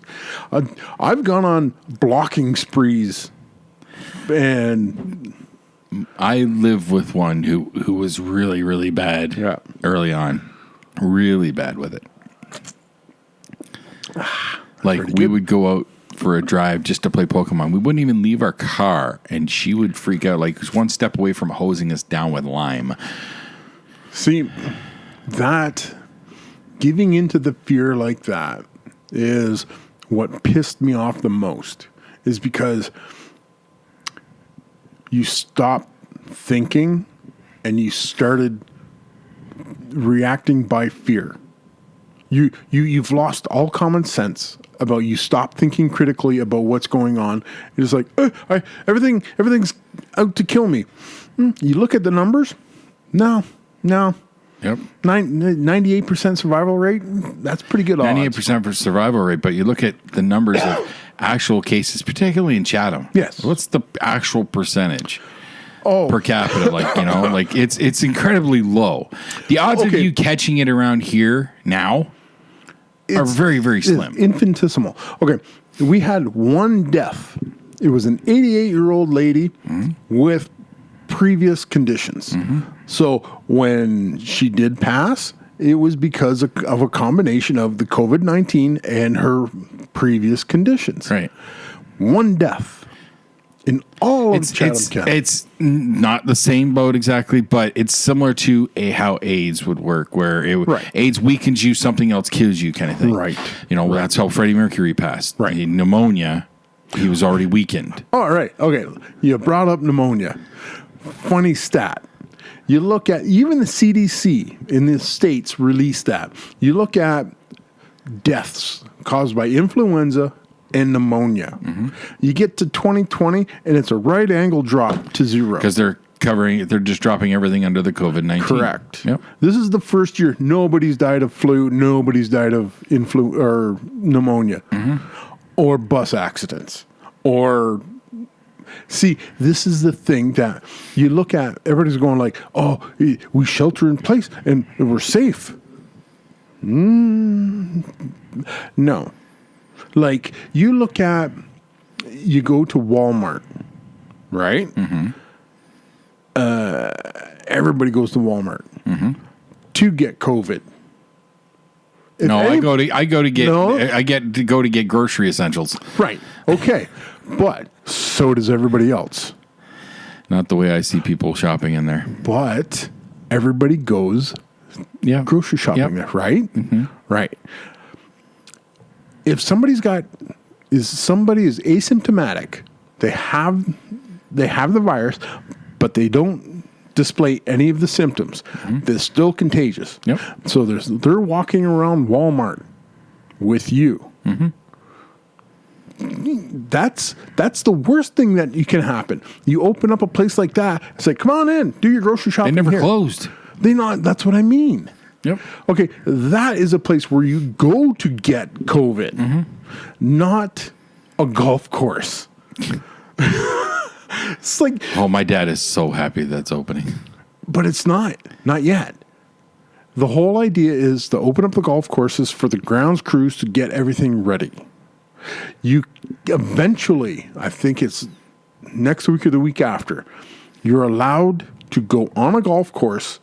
I've gone on blocking sprees, and I live with one who was really, really bad early on. Really bad with it. Like, we would go out for a drive just to play Pokemon. We wouldn't even leave our car, and she would freak out, like, one step away from hosing us down with lime. see, that giving into the fear like that is what pissed me off the most, is because you stopped thinking and you started reacting by fear. You've lost all common sense about, you stop thinking critically about what's going on. It's like, everything's out to kill me. You look at the numbers. No. Yep. 98% survival rate. That's pretty good odds. 98% for survival rate, but you look at the numbers of actual cases, particularly in Chatham. Yes. What's the actual percentage? Per capita, like, you know, like it's incredibly low. The odds of you catching it around here now are very, very slim. Infinitesimal. Okay. We had one death. It was an 88-year-old lady with previous conditions. So when she did pass, it was because of a combination of the COVID-19 and her previous conditions. Right. One death. in all of Chatham County. It's not the same boat exactly, but it's similar to how AIDS would work, where Right. AIDS weakens you, something else kills you, kind of thing. Right. That's how Freddie Mercury passed. Right. He had pneumonia. He was already weakened. All right. Okay. You brought up pneumonia. Funny stat. You look at even the CDC in the States released that. You look at deaths caused by influenza and pneumonia. You get to 2020 and it's a right angle drop to zero. Because they're just dropping everything under the COVID-19. Correct. Yep. This is the first year nobody's died of flu, nobody's died of or pneumonia, or bus accidents, or see. This is the thing that you look at. Everybody's going like, "Oh, we shelter in place and we're safe." No, like you look at, you go to Walmart, right? Everybody goes to Walmart to get COVID. I go to get grocery essentials. Right. Okay. But so does everybody else. Not the way I see people shopping in there. But everybody goes grocery shopping there, right? Right. If somebody is asymptomatic, they have the virus, but they don't display any of the symptoms. They're still contagious. Yep. So they're walking around Walmart with you. That's the worst thing that you can happen. You open up a place like that, it's like, come on in, do your grocery shopping. They never here. closed. That's what I mean. Yep. Okay, that is a place where you go to get COVID, not a golf course. It's like, Oh, my dad is so happy that's opening. but it's not yet. The whole idea is to open up the golf courses for the grounds crews to get everything ready. You eventually, I think it's next week or the week after, you're allowed to go on a golf course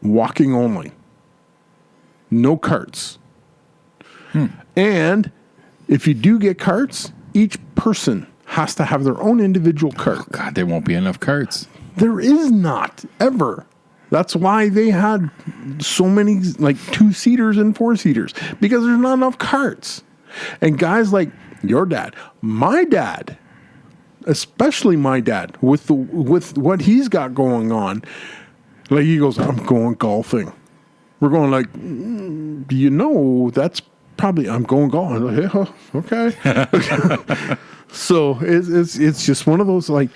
walking only. No carts. And if you do get carts, each person has to have their own individual cart. God, there won't be enough carts. There is not, ever. That's why they had so many, like 2-seaters and 4-seaters, because there's not enough carts. And guys like your dad, my dad, especially my dad, with what he's got going on, like he goes, I'm going golfing. We're going like, that's probably, I'm going golfing. I'm like, yeah, okay. So it's just one of those, like,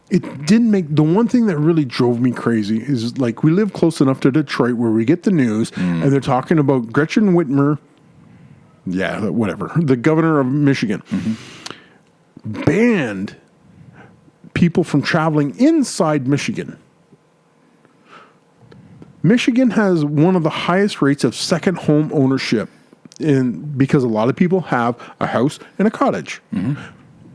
it didn't make, the one thing that really drove me crazy is, like, we live close enough to Detroit where we get the news and they're talking about Gretchen Whitmer, whatever, the governor of Michigan, banned people from traveling inside Michigan. Michigan has one of the highest rates of second home ownership because a lot of people have a house and a cottage.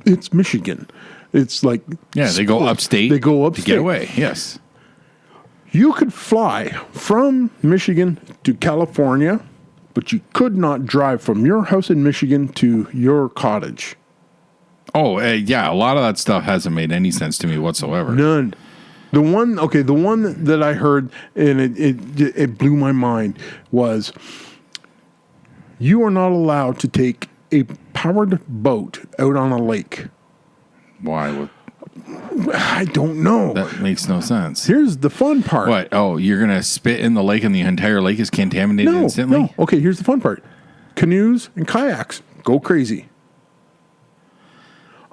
It's Michigan. It's like, they go upstate. They go upstate to get away. Yes. You could fly from Michigan to California, but you could not drive from your house in Michigan to your cottage. Oh, a lot of that stuff hasn't made any sense to me whatsoever. None. The one that I heard, and it blew my mind, was you are not allowed to take a powered boat out on a lake. Why? I don't know. That makes no sense. Here's the fun part. What? Oh, you're going to spit in the lake and the entire lake is contaminated instantly? No. Okay, here's the fun part. Canoes and kayaks go crazy.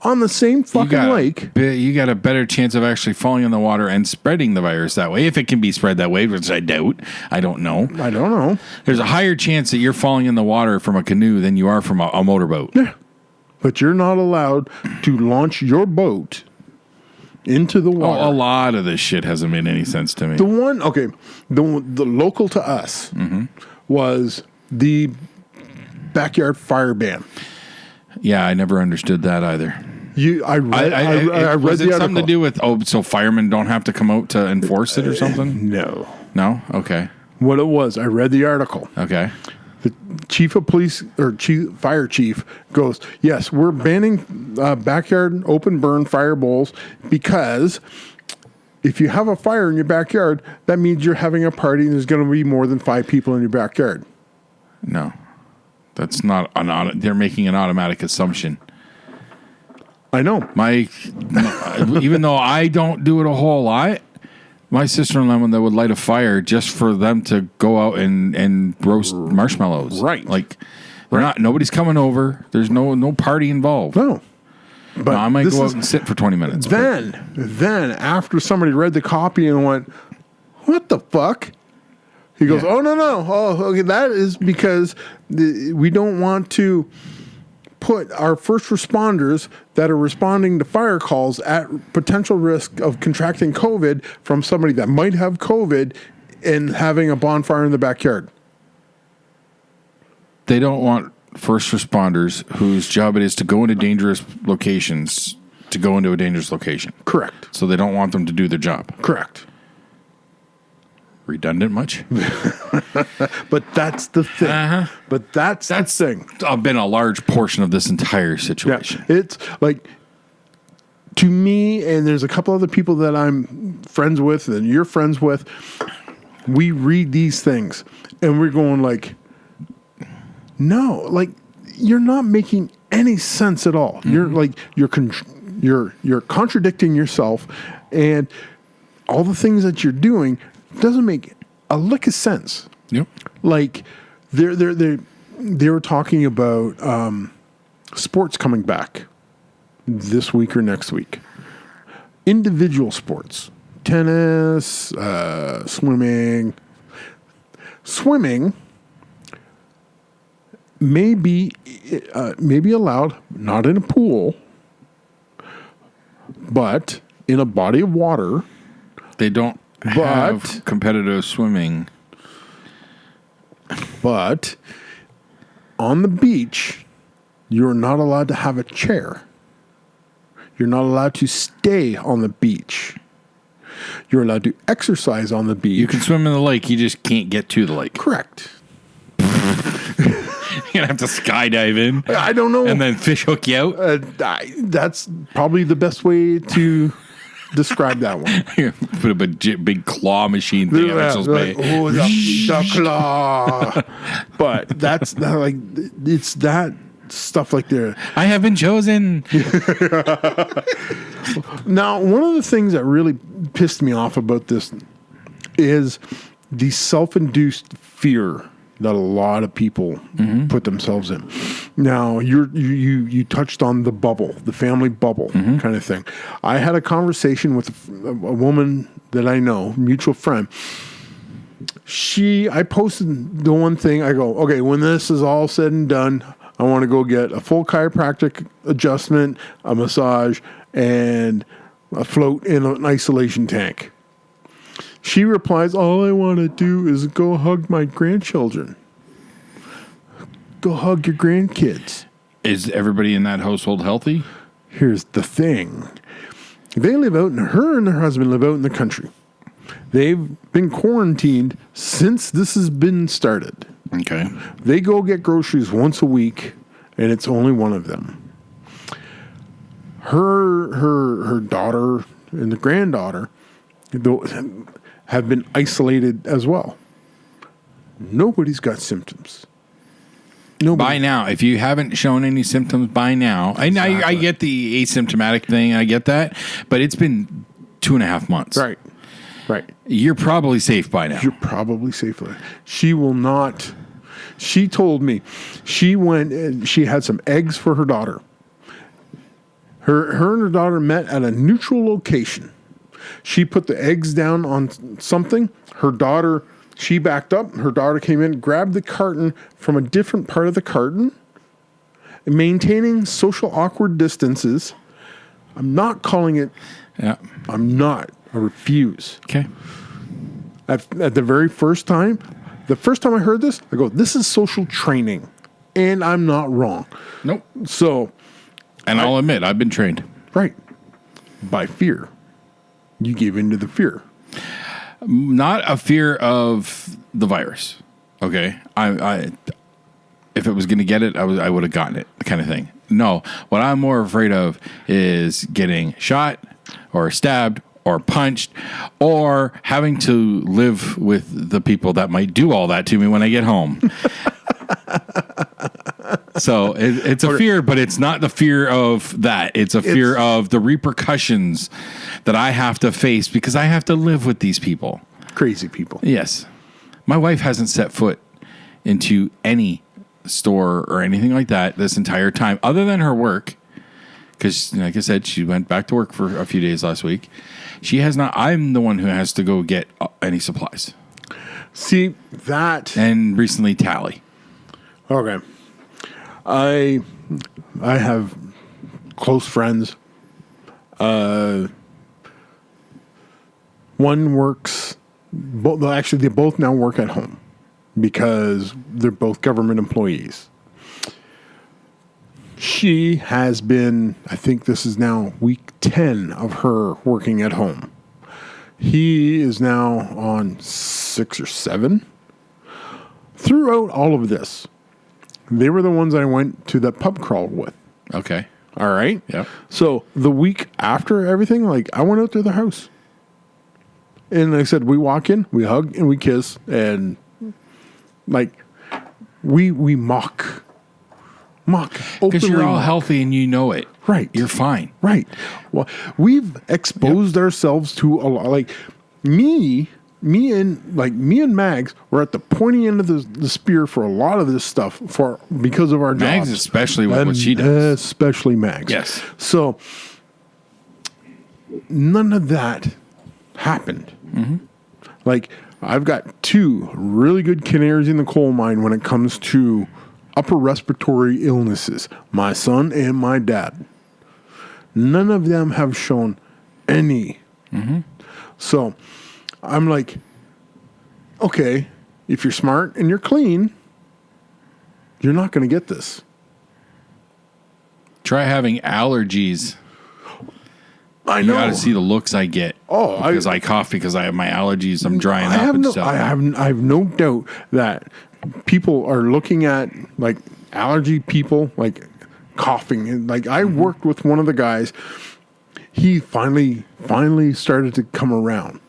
On the same fucking lake. You got a better chance of actually falling in the water and spreading the virus that way, if it can be spread that way, which I doubt. I don't know. There's a higher chance that you're falling in the water from a canoe than you are from a motorboat. Yeah. But you're not allowed to launch your boat into the water. Oh, a lot of this shit hasn't made any sense to me. The local to us was the backyard fire ban. Yeah, I never understood that either. I read was the it article. something to do with, so firemen don't have to come out to enforce it or something? No. No? Okay. What it was, I read the article. Okay. The chief of police or fire chief goes, yes, we're banning backyard open burn fire bowls because if you have a fire in your backyard, that means you're having a party and there's going to be more than 5 people in your backyard. No, that's not they're making an automatic assumption. I know. Even though I don't do it a whole lot, my sister-in-law, when they would light a fire just for them to go out and roast marshmallows. Right. Like, nobody's coming over. There's no party involved. No. But I might go out and sit for 20 minutes. Then after somebody read the copy and went, what the fuck? He goes, oh, no. Oh, okay, that is because we don't want to put our first responders that are responding to fire calls at potential risk of contracting COVID from somebody that might have COVID and having a bonfire in the backyard. They don't want first responders whose job it is to go into dangerous locations to go into a dangerous location. Correct. So they don't want them to do their job. Correct. Redundant much? But that's the thing. Uh-huh. But that's the thing. Been a large portion of this entire situation. Yeah, it's like, to me, and there's a couple other people that I'm friends with and you're friends with, we read these things and we're going like, no, like, you're not making any sense at all. Mm-hmm. You're like, you're contradicting yourself, and all the things that you're doing doesn't make a lick of sense. Yep. Like, they were talking about sports coming back this week or next week. Individual sports, tennis, swimming. Swimming may be allowed, not in a pool, but in a body of water. They don't have competitive swimming. But on the beach, you're not allowed to have a chair. You're not allowed to stay on the beach. You're allowed to exercise on the beach. You can swim in the lake, you just can't get to the lake. Correct. You're going to have to skydive in. I don't know. And then fish hook you out. That's probably the best way to describe that one. Put up a big claw machine thing. Oh, the claw. But that's like, it's that stuff like there. I have been chosen. Now, one of the things that really pissed me off about this is the self-induced fear that a lot of people put themselves in. Now, you touched on the bubble, the family bubble kind of thing. I had a conversation with a woman that I know, mutual friend. I posted the one thing. I go, okay, when this is all said and done, I want to go get a full chiropractic adjustment, a massage, and a float in an isolation tank. She replies, all I want to do is go hug my grandchildren. Go hug your grandkids. Is everybody in that household healthy? Here's the thing. Her and her husband live out in the country. They've been quarantined since this has been started. Okay. They go get groceries once a week, and it's only one of them. Her daughter and the granddaughter have been isolated as well. Nobody's got symptoms. Nobody. By now, if you haven't shown any symptoms by now, exactly. I get the asymptomatic thing, I get that, but it's been 2.5 months. Right. You're probably safe by now. You're probably safe. She will not. She told me she went and she had some eggs for her daughter. Her and her daughter met at a neutral location. She put the eggs down on something. She backed up. Her daughter came in, grabbed the carton from a different part of the carton, maintaining social awkward distances. I'm not calling it. Yeah. I'm not. I refuse. Okay. At the very first time I heard this, I go, this is social training. And I'm not wrong. Nope. So. And I'll admit, I've been trained. Right. By fear. You gave into the fear. Not a fear of the virus. Okay. if it was going to get it, I would have gotten it, kind of thing. No, what I'm more afraid of is getting shot or stabbed or punched or having to live with the people that might do all that to me when I get home. So it's a fear, but it's not the fear of that. It's a fear of the repercussions that I have to face because I have to live with these people. Crazy people. Yes. My wife hasn't set foot into any store or anything like that this entire time, other than her work. Because, like I said, she went back to work for a few days last week. She has not. I'm the one who has to go get any supplies. See, that. And recently, Tally. Okay. I have close friends. One works. Actually, they both now work at home because they're both government employees. She has been, I think this is now week 10 of her working at home. He is now on 6 or 7. Throughout all of this, they were the ones I went to the pub crawl with. Okay. All right? Yeah. So the week after everything, like, I went out to the house. And like I said, we walk in, we hug, and we kiss. And, like, we mock. Because you're all healthy and you know it. Right. You're fine. Right. Well, we've exposed ourselves to a lot. Like, me and Mags were at the pointy end of the spear for a lot of this stuff because of our Mags, jobs. especially with what she does. Especially Mags. Yes. So none of that happened. Mm-hmm. Like, I've got 2 really good canaries in the coal mine when it comes to upper respiratory illnesses. My son and my dad. None of them have shown any. Mm-hmm. So I'm like, okay, if you're smart and you're clean, you're not going to get this. Try having allergies. I You know. got to see the looks I get. Oh, because I cough because I have my allergies. I'm drying up and stuff. I have no doubt that people are looking at, like, allergy people, like, coughing. And, like, I worked with one of the guys. He finally started to come around.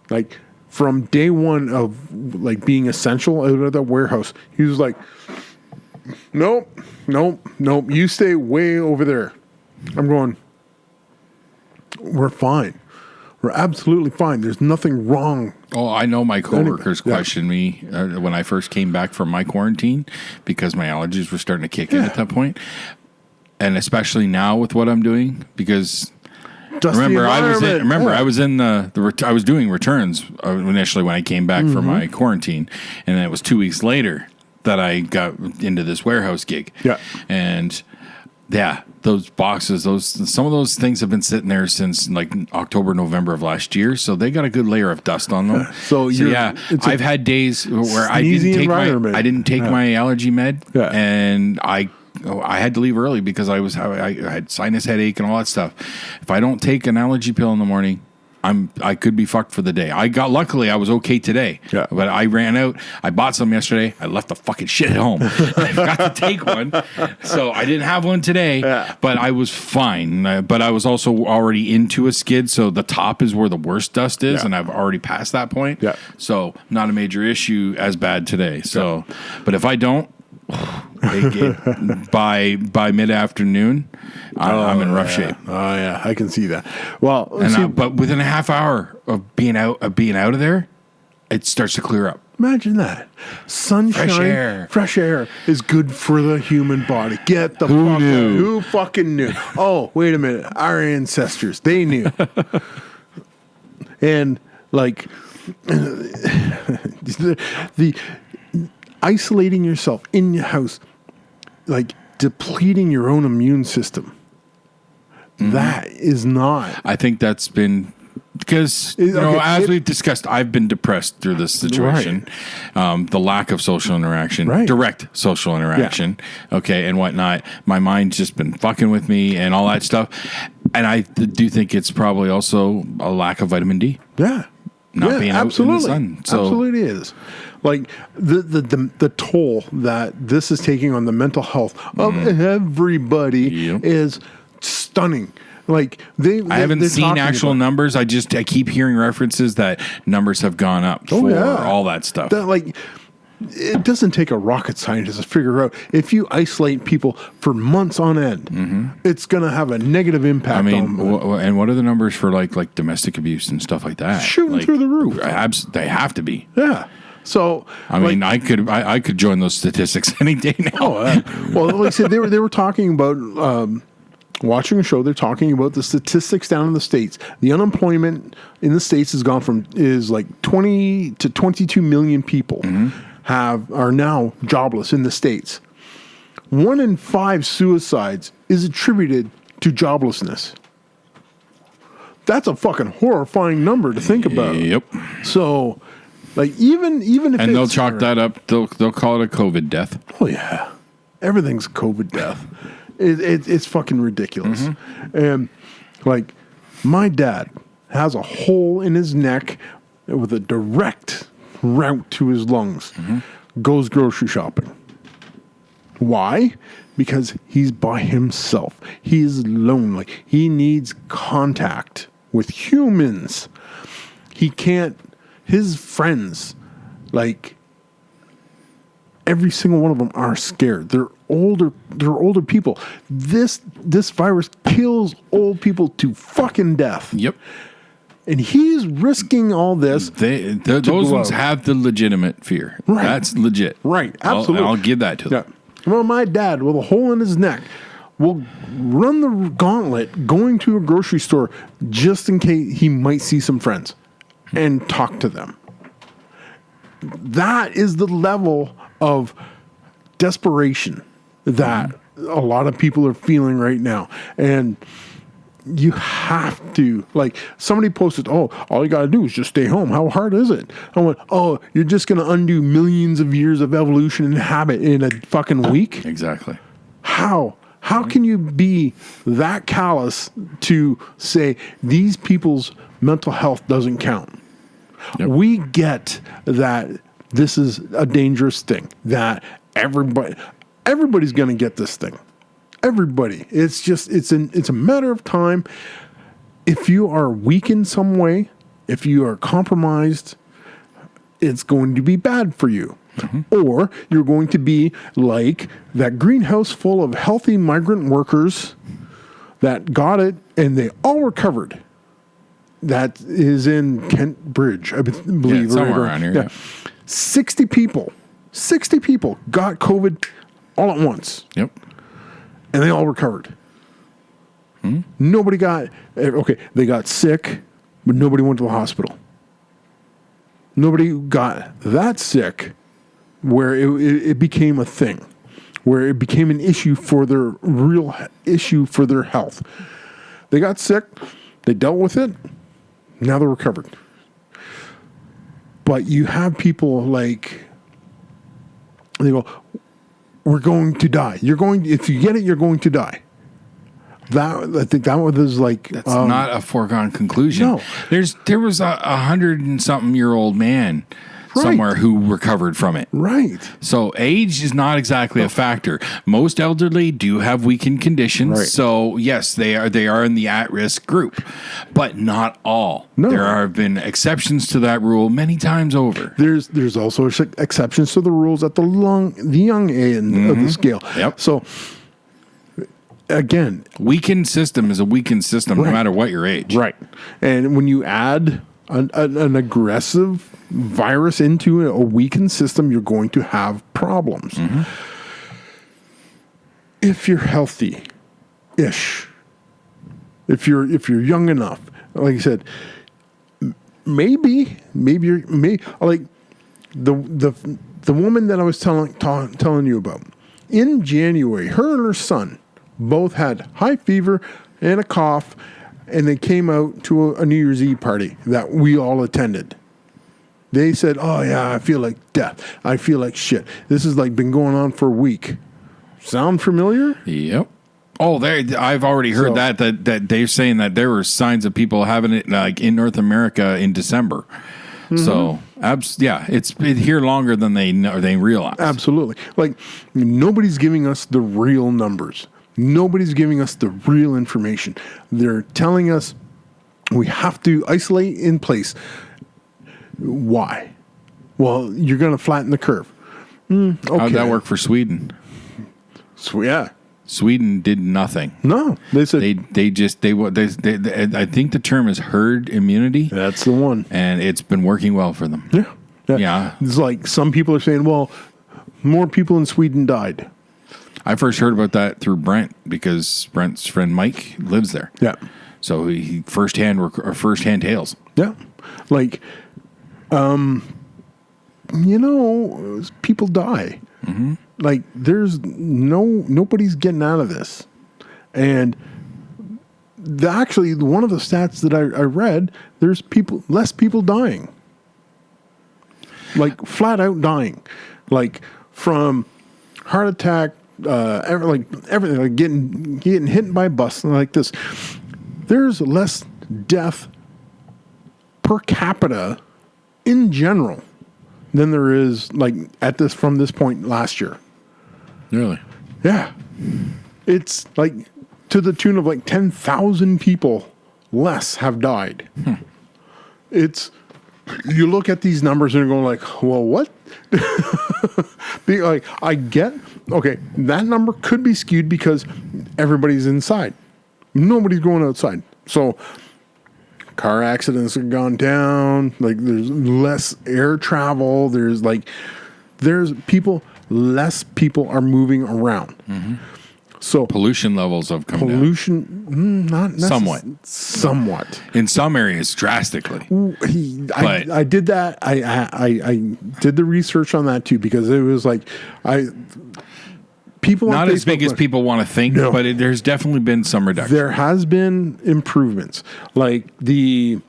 Like, from day one of, like, being essential out of the warehouse, he was like, nope, you stay way over there. I'm going, we're fine. We're absolutely fine. There's nothing wrong. Oh, I know my coworkers questioned me when I first came back from my quarantine because my allergies were starting to kick in at that point. And especially now with what I'm doing, because remember I was in I was doing returns initially when I came back from my quarantine, and then it was 2 weeks later that I got into this warehouse gig. Yeah. And yeah, those boxes, some of those things have been sitting there since like October, November of last year, so they got a good layer of dust on them. So yeah, I've had days where I didn't take my allergy med, and I had to leave early because I had sinus headache and all that stuff. If I don't take an allergy pill in the morning, I could be fucked for the day. Luckily I was okay today. Yeah. But I ran out. I bought some yesterday. I left the fucking shit at home. I forgot to take one. So I didn't have one today, but I was fine. But I was also already into a skid, so the top is where the worst dust is, and I've already passed that point. Yeah. So not a major issue as bad today. So but if I don't, by mid-afternoon, I'm in rough shape. Oh yeah, I can see that. Well, but within a half hour of being out of there, it starts to clear up. Imagine that. Sunshine, fresh air is good for the human body. Get the fuck out. Who fucking knew? Oh, wait a minute. Our ancestors, they knew. And like the isolating yourself in your house, like depleting your own immune system. That is not. I think that's been because as we've discussed, I've been depressed through this situation. Right. The lack of social interaction, direct social interaction, and whatnot. My mind's just been fucking with me and all that stuff. And I do think it's probably also a lack of vitamin D. Yeah. not being out in the sun. So absolutely is. Like the toll that this is taking on the mental health of everybody is stunning. Like I haven't seen actual numbers. I keep hearing references that numbers have gone up for all that stuff. It doesn't take a rocket scientist to figure out if you isolate people for months on end, it's going to have a negative impact. I mean, and what are the numbers for like domestic abuse and stuff like that? Shooting through the roof. They have to be. Yeah. So I mean, I could join those statistics any day now. Well, like I said, they were talking about watching a show. They're talking about the statistics down in the States. The unemployment in the States has gone is like 20 to 22 million people are now jobless in the States. 1 in 5 suicides is attributed to joblessness. That's a fucking horrifying number to think about. Yep. So, like even if they'll chalk that up, they'll call it a COVID death. Oh yeah, everything's COVID death. It's fucking ridiculous. And like my dad has a hole in his neck with a direct route to his lungs. Goes grocery shopping. Why? Because he's by himself. He's lonely. He needs contact with humans. He can't. His friends, like every single one of them, are scared. They're older people. This virus kills old people to fucking death. Yep. And he's risking all this. Those ones have the legitimate fear. Right. That's legit. Right. Absolutely. I'll give that to them. Well, my dad, with a hole in his neck, will run the gauntlet going to a grocery store just in case he might see some friends and talk to them. That is the level of desperation that a lot of people are feeling right now. And you have to, like, somebody posted, all you got to do is just stay home. How hard is it? I went, you're just going to undo millions of years of evolution and habit in a fucking week? Exactly. How can you be that callous to say these people's mental health doesn't count? Yep. We get that this is a dangerous thing, that everybody's going to get this thing. Everybody. It's a matter of time. If you are weak in some way, if you are compromised, it's going to be bad for you. Or you're going to be like that greenhouse full of healthy migrant workers that got it and they all recovered. That is in Kent Bridge, I believe. Somewhere around here. Yeah. 60 people got COVID all at once. Yep. And they all recovered. Nobody got, they got sick, but nobody went to the hospital. Nobody got that sick where it became a thing, where it became an issue for their real issue for their health. They got sick, they dealt with it, now they're recovered. But you have people like, they go, we're going to die. If you get it, you're going to die. I think that was like, that's not a foregone conclusion. No. There was a 100-something-year-old man somewhere who recovered from it. Right. So age is not exactly a factor. Most elderly do have weakened conditions. Right. So yes, they are in the at-risk group, but not all. No. There have been exceptions to that rule many times over. There's also exceptions to the rules at the young end of the scale. Yep. So again, weakened system is a weakened system no matter what your age. Right. And when you add an aggressive virus into a weakened system, you're going to have problems. If you're healthy-ish, if you're young enough, like I said, maybe like the woman that I was telling you about in January, her and her son both had high fever and a cough, and they came out to a New Year's Eve party that we all attended. They said, "Oh yeah, I feel like death. I feel like shit. This has like been going on for a week." Sound familiar? Yep. Oh, I've already heard that they're saying that there were signs of people having it like in North America in December. So, it's been here longer than they realize. Absolutely. Like, nobody's giving us the real numbers. Nobody's giving us the real information. They're telling us we have to isolate in place. Why? Well, you're going to flatten the curve. Okay. How'd that work for Sweden? So, yeah. Sweden did nothing. No, they said They I think the term is herd immunity, that's the one. and it's been working well for them. Yeah. It's like some people are saying, well, more people in Sweden died. I first heard about that through Brent because Brent's friend Mike lives there. Yeah. So he firsthand tales. Yeah. Like, people die. Mm-hmm. Like, there's nobody's getting out of this. And actually, one of the stats that I read, there's less people dying. Like, flat out dying. Like, from heart attack, everything, like getting hit by a bus like this. There's less death per capita in general than there is from this point last year. Really? Yeah. It's like to the tune of like 10,000 people less have died. It's, you look at these numbers and you're going like, well, what? I get, okay, that number could be skewed because everybody's inside. Nobody's going outside. So car accidents have gone down. Like, there's less air travel. Less people are moving around. Mm-hmm. So pollution levels have come down. Not somewhat. In some areas, drastically. I did that. I did the research on that too, because it was like people not as big as people want to think, but there's definitely been some reduction. There has been improvements, like the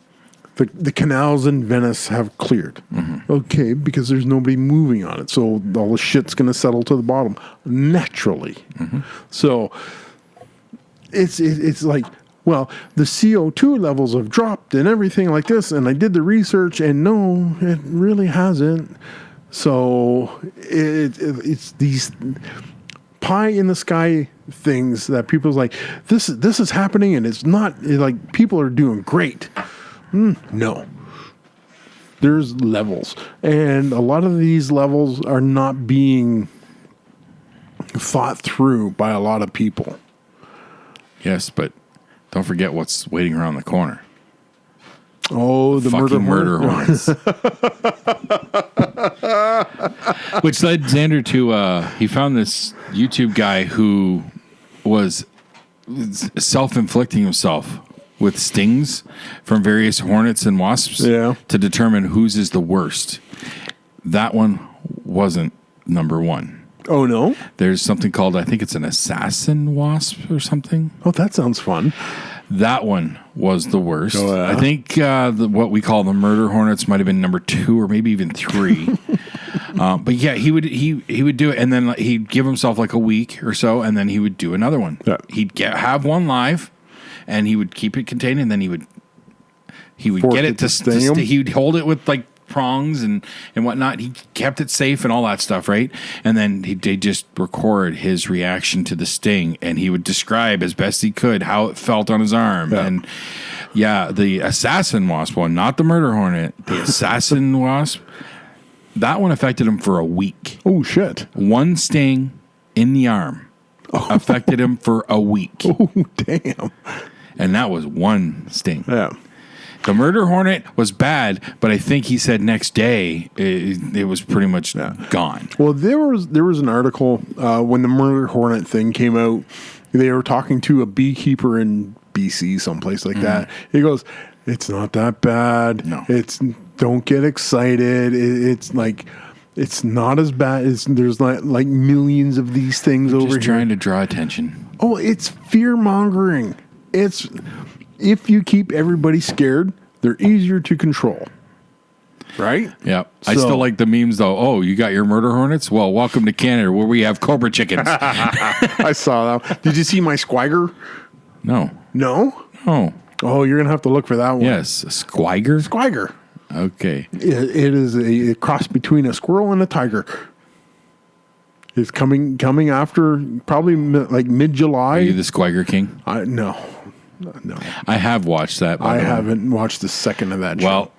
canals in Venice have cleared. Mm-hmm. Okay, because there's nobody moving on it, so all the shit's going to settle to the bottom naturally. Mm-hmm. So it's like, well, the CO2 levels have dropped and everything like this, and I did the research, and no, it really hasn't. So it's these pie in the sky things that people's like, this is happening, and it's not like people are doing great. No. There's levels, and a lot of these levels are not being thought through by a lot of people. Yes, but don't forget what's waiting around the corner. Oh, the murder hornets. Which led Xander to, he found this YouTube guy who was self-inflicting himself with stings from various hornets and wasps to determine whose is the worst. That one wasn't number one. Oh, no? There's something called, I think it's an assassin wasp or something. Oh, that sounds fun. That one was the worst. I think what we call the murder hornets might have been number 2 or maybe even 3. But yeah, he would do it, and then he'd give himself like a week or so, and then he would do another one. Yeah. He'd have one live, and he would keep it contained, and then he would get it to sting. He would hold it with like prongs and whatnot. He kept it safe and all that stuff, right? And then they just record his reaction to the sting, and he would describe as best he could how it felt on his arm. Yeah. And yeah, the assassin wasp one, not the murder hornet, the assassin wasp, that one affected him for a week. Oh, shit. One sting in the arm affected him for a week. Oh, damn. And that was one sting. Yeah. The murder hornet was bad, but I think he said next day it was pretty much gone. Well, there was an article when the murder hornet thing came out. They were talking to a beekeeper in BC, someplace like that. He goes, "It's not that bad. No, don't get excited. It's like." It's not as bad as there's like millions of these things over here. Just trying to draw attention. Oh, it's fear mongering. It's if you keep everybody scared, they're easier to control. Right? Yeah. I still like the memes though. Oh, you got your murder hornets? Well, welcome to Canada where we have cobra chickens. I saw that. Did you see my squiger? No. No? Oh. Oh, you're gonna have to look for that one. Yes. A squiger? Squiger. Okay. It is a cross between a squirrel and a tiger. It's coming after probably like mid-July. Are you the Squire King? No. I have watched that. I haven't watched the second of that show. Well,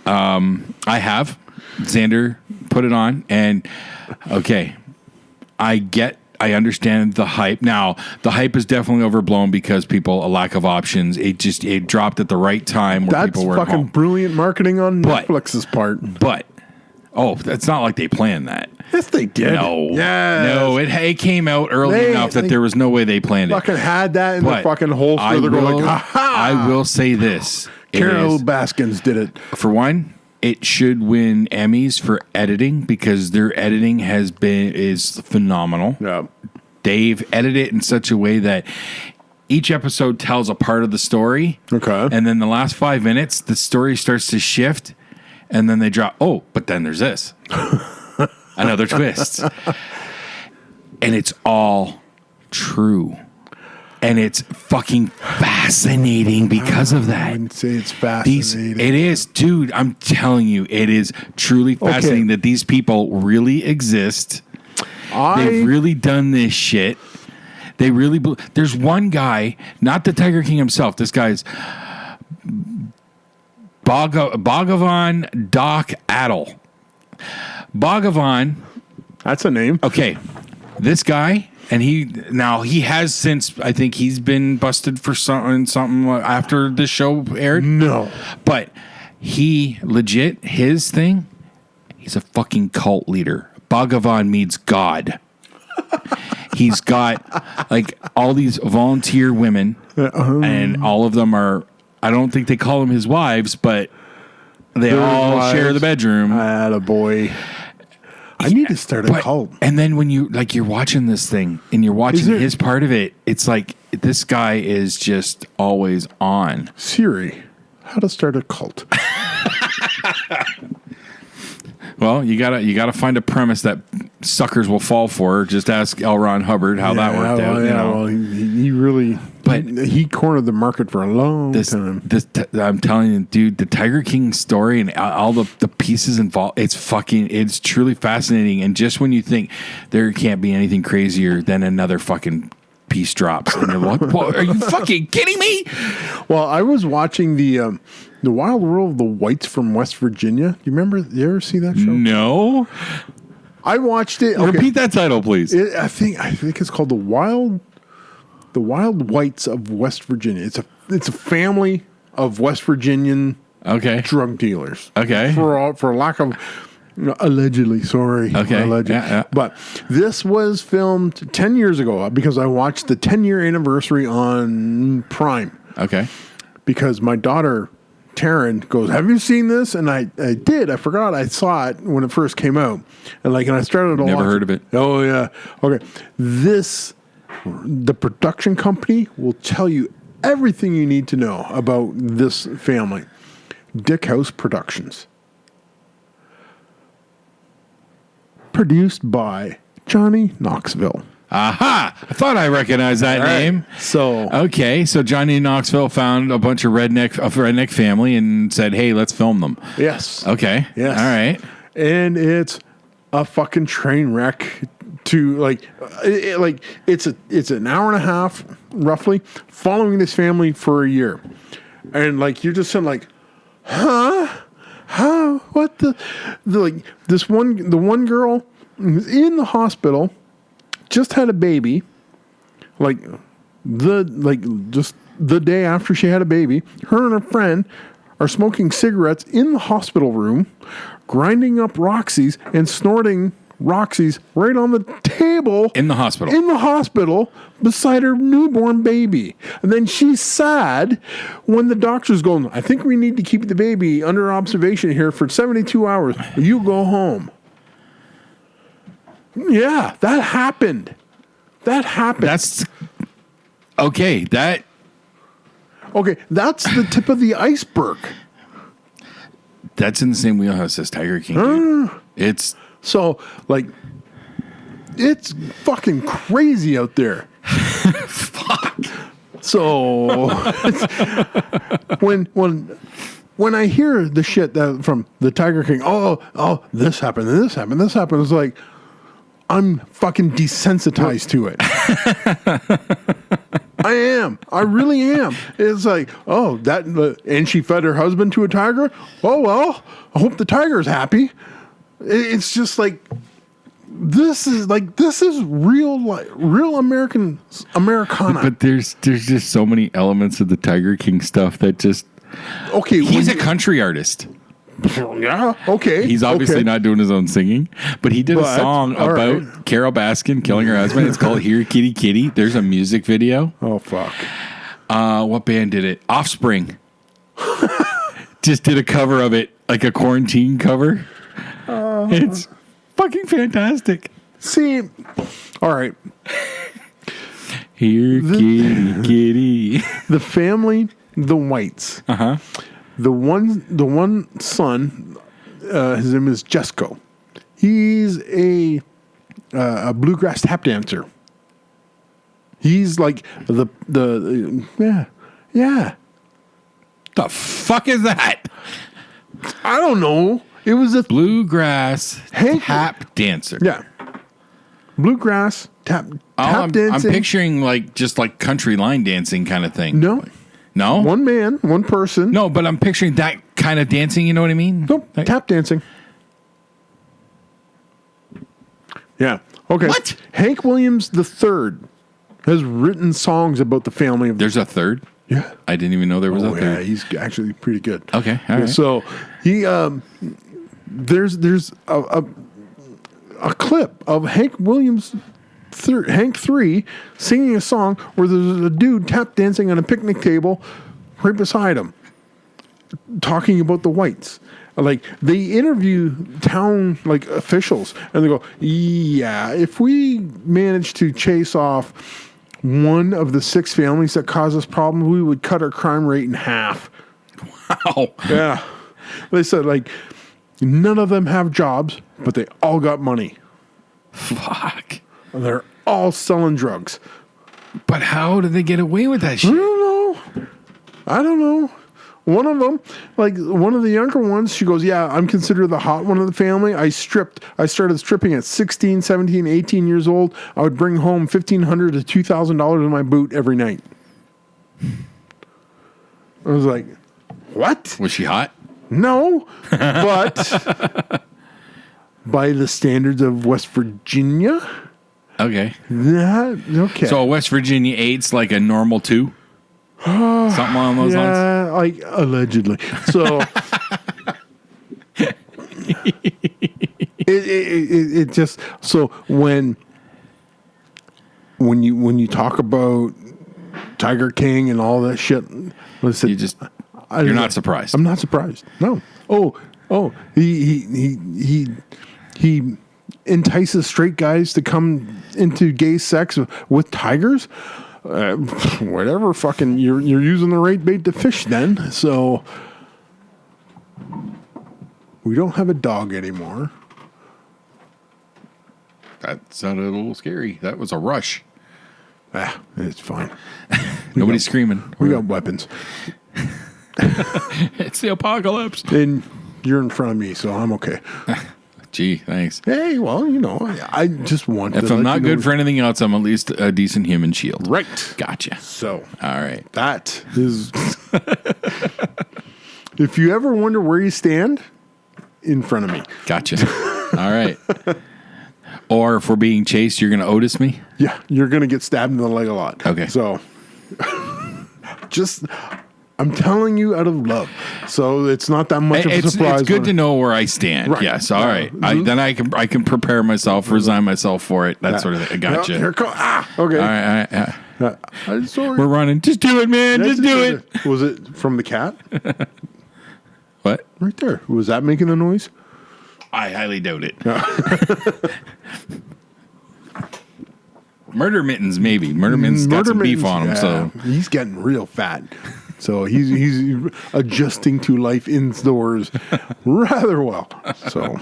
I have. Xander put it on, and okay, I understand the hype. Now, the hype is definitely overblown because a lack of options. It dropped at the right time where that's people were fucking at home. brilliant marketing on Netflix's part. But it's not like they planned that. Yes, they did. No, Yes. no, it came out early enough that there was no way they planned it. Fucking had that in the But fucking hole for the like, aha! I will say this: Carol Baskins did it. For one, it should win Emmys for editing because their editing is phenomenal. Yeah. They've edited it in such a way that each episode tells a part of the story. Okay. And then the last 5 minutes, the story starts to shift, and then they drop. Oh, but then there's this. Another twist. And it's all true. And it's fucking fascinating because of I that. wouldn't say it's fascinating. It is, dude. I'm telling you, it is truly fascinating that these people really exist. They've really done this shit. They really. There's one guy, not the Tiger King himself. This guy's Bhagavan Doc Adel. Bhagavan. That's a name. Okay, this guy. And he has since, I think he's been busted for something after the show aired. No. But he legit, his thing, he's a fucking cult leader. Bhagavan means God. He's got like all these volunteer women, and all of them are, I don't think they call them his wives, but they all share the bedroom. Attaboy. I need to start a cult. And then when you're watching this thing and you're watching his part of it, it's like this guy is just always on. Siri, how to start a cult. Well, you gotta find a premise that suckers will fall for. Just ask L. Ron Hubbard how that worked out. Well, he really, he cornered the market for a long time. I'm telling you, dude, the Tiger King story and all the pieces involved, it's truly fascinating. And just when you think there can't be anything crazier, then another fucking piece drops, and you're like, are you fucking kidding me? Well, I was watching the Wild World of the Whites from West Virginia. Do you remember? You ever see that show? No. I watched it. Okay. Repeat that title, please. I think it's called the Wild Whites of West Virginia. It's a family of West Virginian drug dealers. Okay. For lack of allegedly, sorry. Okay. Allegedly. Yeah. But this was filmed 10 years ago because I watched the 10-year anniversary on Prime. Okay. Because my daughter Taryn goes, "Have you seen this?" And I did. I forgot I saw it when it first came out, and I started to watch. Never heard of it. Oh yeah. Okay. The production company will tell you everything you need to know about this family. Dick House Productions, produced by Johnny Knoxville. Aha! I thought I recognized that name. So so Johnny Knoxville found a bunch of redneck family and said, "Hey, let's film them." yes. Okay. Yes. All right. And it's a fucking train wreck to it's an hour and a half roughly following this family for a year. And you're just saying huh? How? What the one girl is in the hospital, just had a baby, just the day after she had a baby. Her and her friend are smoking cigarettes in the hospital room, grinding up Roxy's and snorting Roxy's right on the table In the hospital. In the hospital beside her newborn baby. And then she's sad when the doctor's going, "I think we need to keep the baby under observation here for 72 hours. You go home." Yeah, that happened. That's okay. Okay, that's the tip of the iceberg. That's in the same wheelhouse as Tiger King. Dude. It's So, it's fucking crazy out there. Fuck. So, when when I hear the shit that from the Tiger King, oh, this happened, and this happened, this happened, it's like I'm fucking desensitized to it. I am. I really am. It's like, oh, and she fed her husband to a tiger. Oh well, I hope the tiger's happy. It's just like this is real Americana. But there's just so many elements of the Tiger King stuff that just okay. he's a country artist. Yeah. Okay. He's obviously okay. not doing his own singing, but he did a song about right. Carol Baskin killing her husband. It's called "Here Kitty Kitty." There's a music video. Oh fuck. What band did it? Offspring. Just did a cover of it, like a quarantine cover. It's fucking fantastic. See, all right. Here, kitty, kitty. The family, the Whites. The one son, his name is Jesco. He's a bluegrass tap dancer. He's like the yeah. The fuck is that? I don't know. It was a Bluegrass tap dancer. yeah. Bluegrass tap I'm dancing. picturing like just like country line dancing kind of thing. No. No? One man, one person. No, but I'm picturing that kind of dancing, you know what I mean? Nope. Like, Tap dancing. Yeah. Okay. What? Hank Williams III has written songs about the family of. there's a third? Yeah. I didn't even know there was a Oh yeah, third. he's actually pretty good. Okay, all right. So he there's a clip of Hank Williams. Hank 3 singing a song where there's a dude tap dancing on a picnic table right beside him, talking about the Whites. Like they interview town like officials, and they go, "Yeah, if we manage to chase off one of the 6 families that cause us problems, we would cut our crime rate in half." Wow. Yeah, they said like none of them have jobs, but they all got money. Fuck. They're all selling drugs. But how did they get away with that I shit? don't know. One of them, like one of the younger ones, she goes, yeah, I'm considered the hot one of the family. I started stripping at 16, 17, 18 years old. I would bring home $1,500 to $2,000 in my boot every night. I was like, what? Was she hot? No, but by the standards of West Virginia, Okay. okay. So a West Virginia 8's like a normal 2? Something along those lines? yeah, like allegedly. So it just so when you talk about Tiger King and all that shit, listen, You're not surprised. I'm not surprised. No. Oh, he entices straight guys to come into gay sex with tigers. Whatever, fucking, you're using the right bait to fish then. So we don't have a dog anymore. That sounded a little scary. That was a rush. It's fine. Nobody's screaming. We got weapons. It's the apocalypse. And you're in front of me, so I'm okay. Gee, thanks. Hey, well, I just want If to I'm let not you know- good for anything else, I'm at least a decent human shield. Right. Gotcha. So All right. that is. If you ever wonder where you stand, in front of me. Gotcha. All right. Or if we're being chased, you're going to Otis me? Yeah, you're going to get stabbed in the leg a lot. Okay. So, I'm telling you out of love. So it's not that much of a surprise. It's good to know where I stand. Right. Yes. All right. Then I can prepare myself, resign myself for it. That sort of thing. I gotcha. Here it comes. Okay. All right. I'm sorry. We're running. Just do it, man. Just do it. Was it from the cat? What? Right there. Was that making the noise? I highly doubt it. Murder Mittens, maybe. Murder Mittens got some beef on him. Yeah, So he's getting real fat. So he's adjusting to life indoors rather well. So,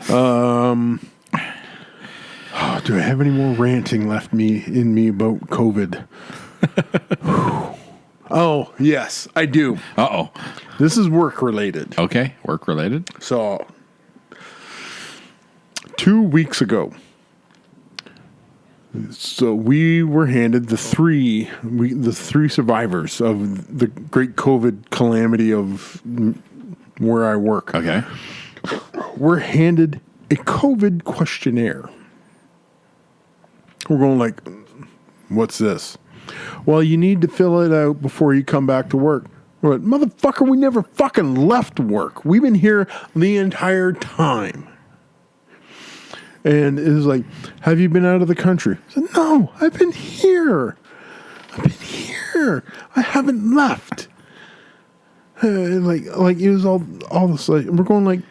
do I have any more ranting left in me about COVID? Oh, yes, I do. Uh-oh. This is work related. Okay, work related. So, 2 weeks ago, we were handed the three survivors of the great COVID calamity of where I work. Okay. We're handed a COVID questionnaire. We're going like, what's this? Well, you need to fill it out before you come back to work. We're like, motherfucker, we never fucking left work. We've been here the entire time. And it was like, have you been out of the country? I said, no, I've been here. I haven't left. Like it was all this, like, we're going like,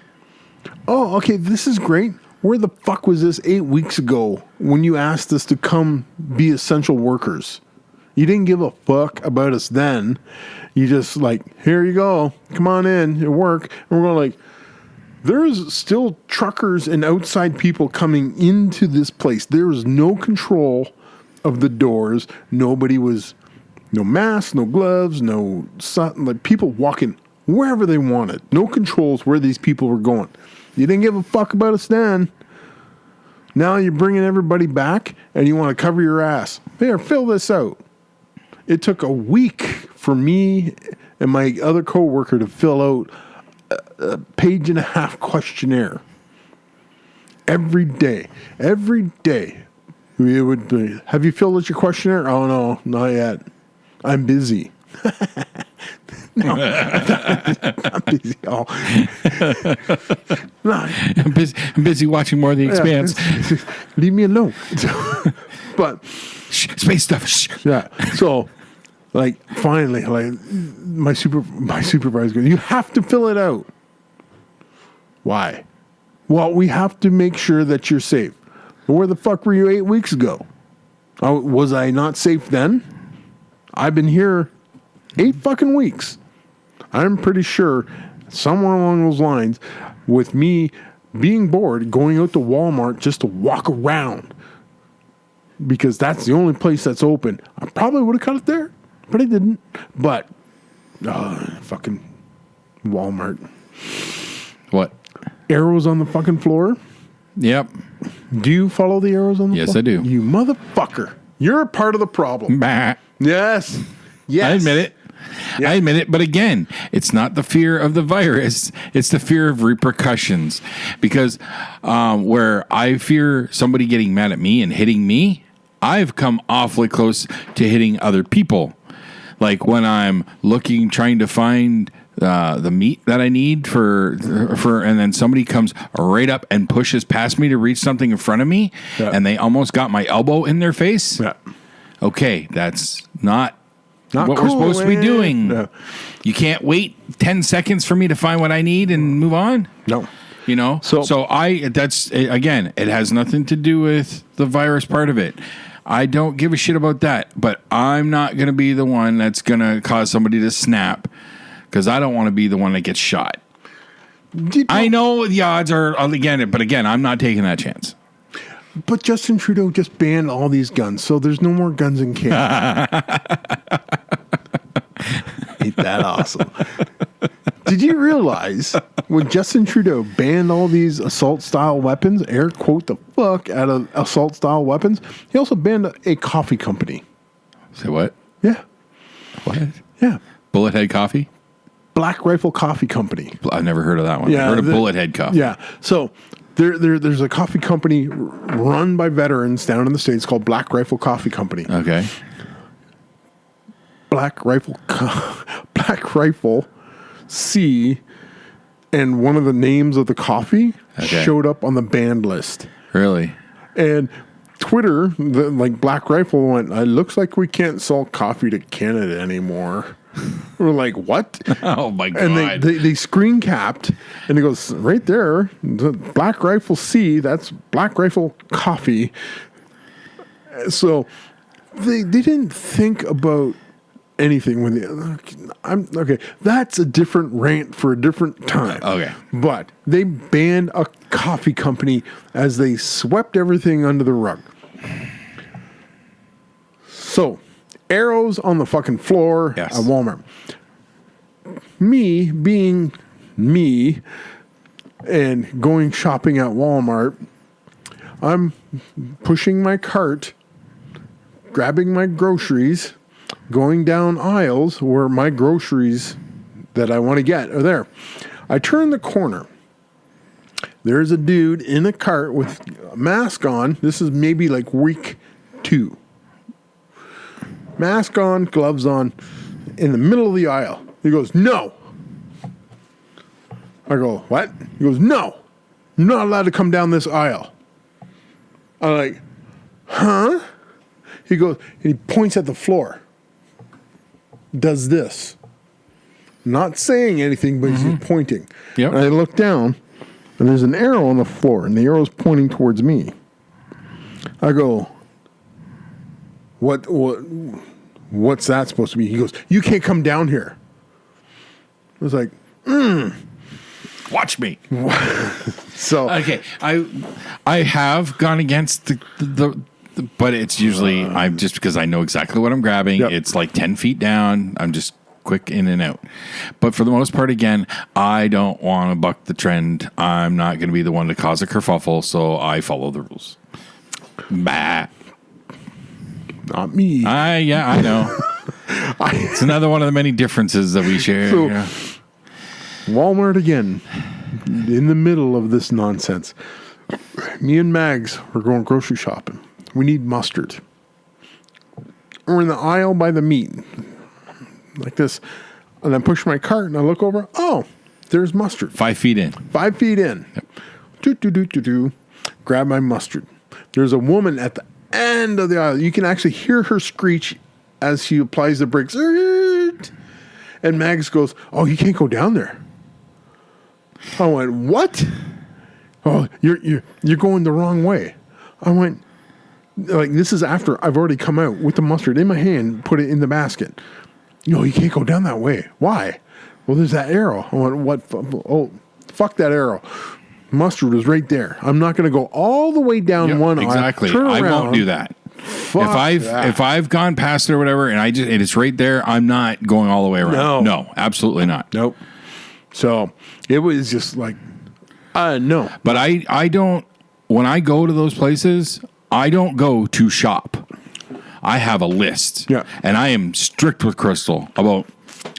oh, okay, this is great. Where the fuck was this 8 weeks ago when you asked us to come be essential workers? You didn't give a fuck about us then. You just like, here you go. Come on in, you work. And we're going like, there's still truckers and outside people coming into this place. There was no control of the doors. Nobody was, no masks, no gloves, no sun, like people walking wherever they wanted. No controls where these people were going. You didn't give a fuck about us then. Now you're bringing everybody back and you want to cover your ass. Here, fill this out. It took a week for me and my other coworker to fill out a 1.5-page questionnaire. Every day. We would be, have you filled out your questionnaire? Oh, no, not yet. I'm busy. No, I'm busy. Oh. No. I'm busy watching more of The Expanse. Leave me alone. But Space stuff. Shh. yeah, so like finally, like my supervisor goes, you have to fill it out. Why? Well, we have to make sure that you're safe. Where the fuck were you 8 weeks ago? Was I not safe then? I've been here 8 fucking weeks. I'm pretty sure somewhere along those lines, with me being bored, going out to Walmart just to walk around, because that's the only place that's open, I probably would have cut it there, but I didn't. But, fucking Walmart. What? Arrows on the fucking floor? Yep. Do you follow the arrows on the floor? Yes, I do. You motherfucker. You're a part of the problem. Bah. Yes. Yes. I admit it. Yeah. I admit it. But again, it's not the fear of the virus. It's the fear of repercussions. Because where I fear somebody getting mad at me and hitting me, I've come awfully close to hitting other people. Like when I'm trying to find the meat that I need for, and then somebody comes right up and pushes past me to reach something in front of me, and they almost got my elbow in their face. Yeah. Okay, that's not what cool, we're supposed to be doing. No. You can't wait 10 seconds for me to find what I need and move on. No. You know? That's again, it has nothing to do with the virus part of it. I don't give a shit about that, but I'm not going to be the one that's going to cause somebody to snap, because I don't want to be the one that gets shot. I know the odds are but again, I'm not taking that chance. But Justin Trudeau just banned all these guns, so there's no more guns in Canada. Ain't that awesome? Did you realize when Justin Trudeau banned all these assault-style weapons, air quote the fuck out of assault-style weapons, he also banned a coffee company. Say what? Yeah. What? Yeah. Bullet Head Coffee? Black Rifle Coffee Company. I've never heard of that one. Yeah, I've heard of Bullet Head Coffee. Yeah. So there's a coffee company run by veterans down in the States called Black Rifle Coffee Company. Okay. Black Rifle C, and one of the names of the coffee showed up on the banned list. Really? And Twitter, like Black Rifle went, it looks like we can't sell coffee to Canada anymore. We're like, what? Oh my God. And they screen capped, and it goes right there, the Black Rifle C, that's Black Rifle Coffee. So they didn't think about anything when okay, that's a different rant for a different time. Okay. But they banned a coffee company as they swept everything under the rug. So arrows on the fucking floor Yes. at Walmart. Me being me and going shopping at Walmart, I'm pushing my cart, grabbing my groceries, going down aisles where my groceries that I want to get are there. I turn the corner. There's a dude in a cart with a mask on. This is maybe like week 2. Mask on, gloves on, in the middle of the aisle. He goes, "No." I go, "What?" He goes, "No. You're not allowed to come down this aisle." I'm like, "Huh?" He goes, and he points at the floor. Does this. Not saying anything, but he's pointing. Yep. And I look down, and there's an arrow on the floor, and the arrow's pointing towards me. I go, what's that supposed to be? He goes, "You can't come down here." I was like, Watch me. so Okay, I have gone against the but it's usually I'm just because I know exactly what I'm grabbing. Yep. It's like 10 feet down. I'm just quick in and out. But for the most part, again, I don't want to buck the trend. I'm not going to be the one to cause a kerfuffle, so I follow the rules. Bah. not me. Yeah, I know. It's another one of the many differences that we share. So- Yeah. Walmart again, in the middle of this nonsense. Me and Mags are going grocery shopping. We need mustard. We're in the aisle by the meat, like this. And I push my cart and I look over. Oh, there's mustard. 5 feet in. 5 feet in. Do. Grab my mustard. There's a woman at the end of the aisle. You can actually hear her screech as she applies the brakes. And Mags goes, "Oh, you can't go down there." I went, "What?" "Oh, you're going the wrong way." I went, like, this is after I've already come out with the mustard in my hand, put it in the basket. "No, you can't go down that way." "Why?" "Well, there's that arrow." I went, "What? Oh, fuck that arrow." Mustard was right there. I'm not going to go all the way down Yep, one aisle. exactly. Turn I around. won't do that. Fuck that. If I've gone past it or whatever, and it's right there, I'm not going all the way around. No, absolutely not. Nope. So it was just like, no. But I don't. When I go to those places, I don't go to shop. I have a list. Yeah. And I am strict with Crystal about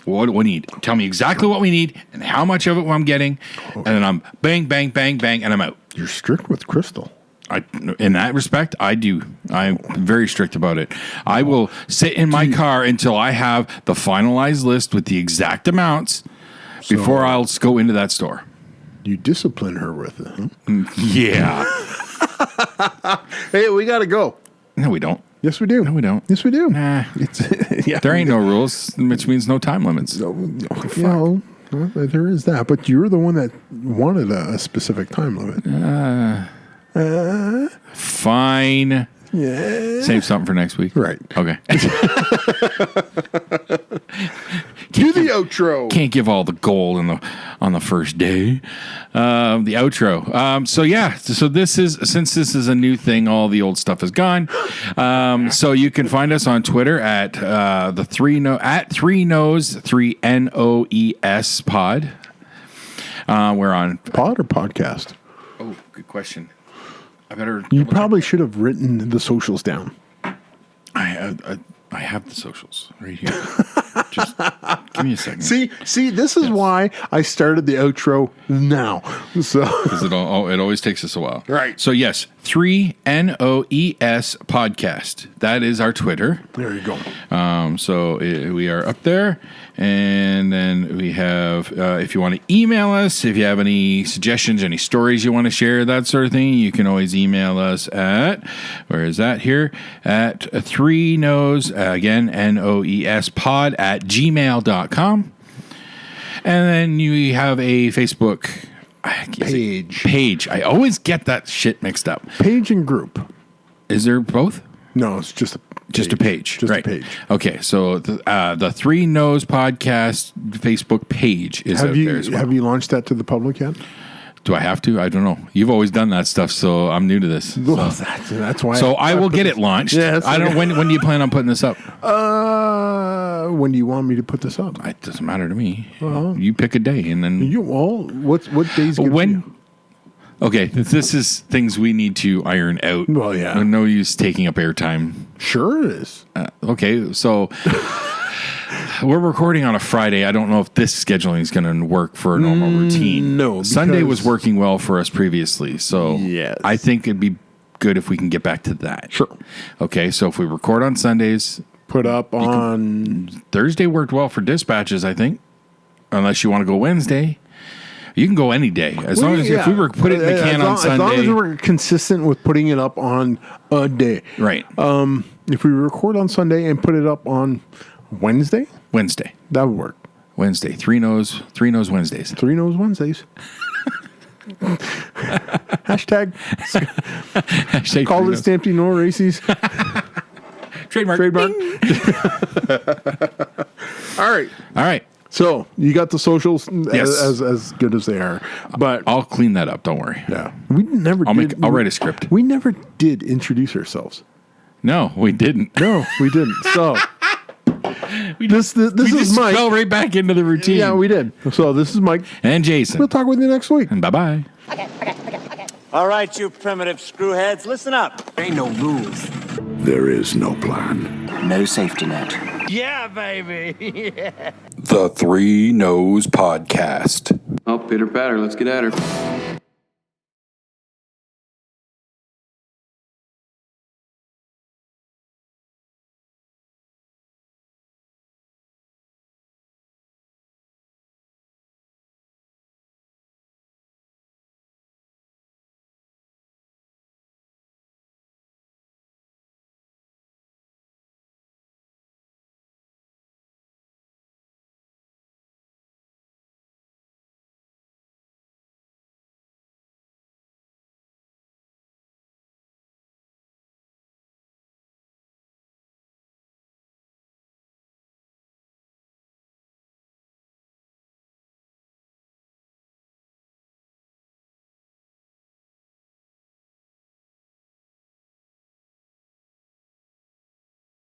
what we need. Tell me exactly what we need and how much of it I'm getting, and then I'm bang, bang, bang, bang, and I'm out. You're strict with Crystal. In that respect, I do. I'm very strict about it. I will sit in my car until I have the finalized list with the exact amounts before I'll go into that store. You discipline her with it, huh? Yeah. Hey, we got to go. No, we don't. Yes, we do. No, we don't. Yes, we do. Nah. Yeah. There ain't no rules, which means no time limits. Well, there is that. But you're the one that wanted a specific time limit. Fine. Yeah. Save something for next week. Right. Okay. Do the outro. Can't give all the gold on the first day. The outro. So this is, since this is a new thing, all the old stuff is gone. So you can find us on Twitter at at 3Noes 3NOES pod. We're on Pod or podcast? Oh, good question. I better. You probably should have written the socials down. I have the socials right here. Just give me a second. See, this is why I started the outro now. So Because it always takes us a while. Right. So yes, 3NOES podcast. That is our Twitter. there you go. We are up there. And then we have, if you want to email us, if you have any suggestions, any stories you want to share, that sort of thing, you can always email us at, where is that here? At 3Noes, again, NOES pod at gmail.com. And then you have a Facebook page. I always get that shit mixed up. Page and group. Is there both? No, it's just a page. Just right. a page. Okay, so the 3 Noes podcast Facebook page is out there as well. Have you launched that to the public yet? Do I have to? I don't know. You've always done that stuff, so I'm new to this. Well, that's why. So I will get it launched. Yeah, I don't. When do you plan on putting this up? When do you want me to put this up? It doesn't matter to me. You pick a day, and then What days? Good for you? Okay, this is things we need to iron out. Well, yeah. No use taking up airtime. Sure it is. Okay, so we're recording on a Friday. I don't know if this scheduling is going to work for a normal routine. No, Sunday because- was working well for us previously, so Yes. I think it'd be good if we can get back to that. Sure. Okay, so if we record on Sundays, Put up on. Thursday worked well for dispatches, I think, unless you want to go Wednesday. You can go any day as long as if we were put it in the can on Sunday. As long as we're consistent with putting it up on a day. Right. If we record on Sunday and put it up on Wednesday, Wednesday. that would work. Wednesday. Three nose Wednesdays. 3 Noes Wednesdays. Hashtag Hashtag call three it Stampede No Races. Trademark. Trademark. All right. All right. So you got the socials Yes. as good as they are, but I'll clean that up. Don't worry. yeah, we never. I'll write a script. We never did introduce ourselves. No, we didn't. No, we didn't. So We this we is just Mike. fell right back into the routine. Yeah, we did. So this is Mike. And Jason. We'll talk with you next week. And bye-bye. All right, you primitive screwheads, listen up. Ain't no rules. There is no plan. No safety net. Yeah, baby. The Three Nose Podcast. Oh, pitter patter. Let's get at her.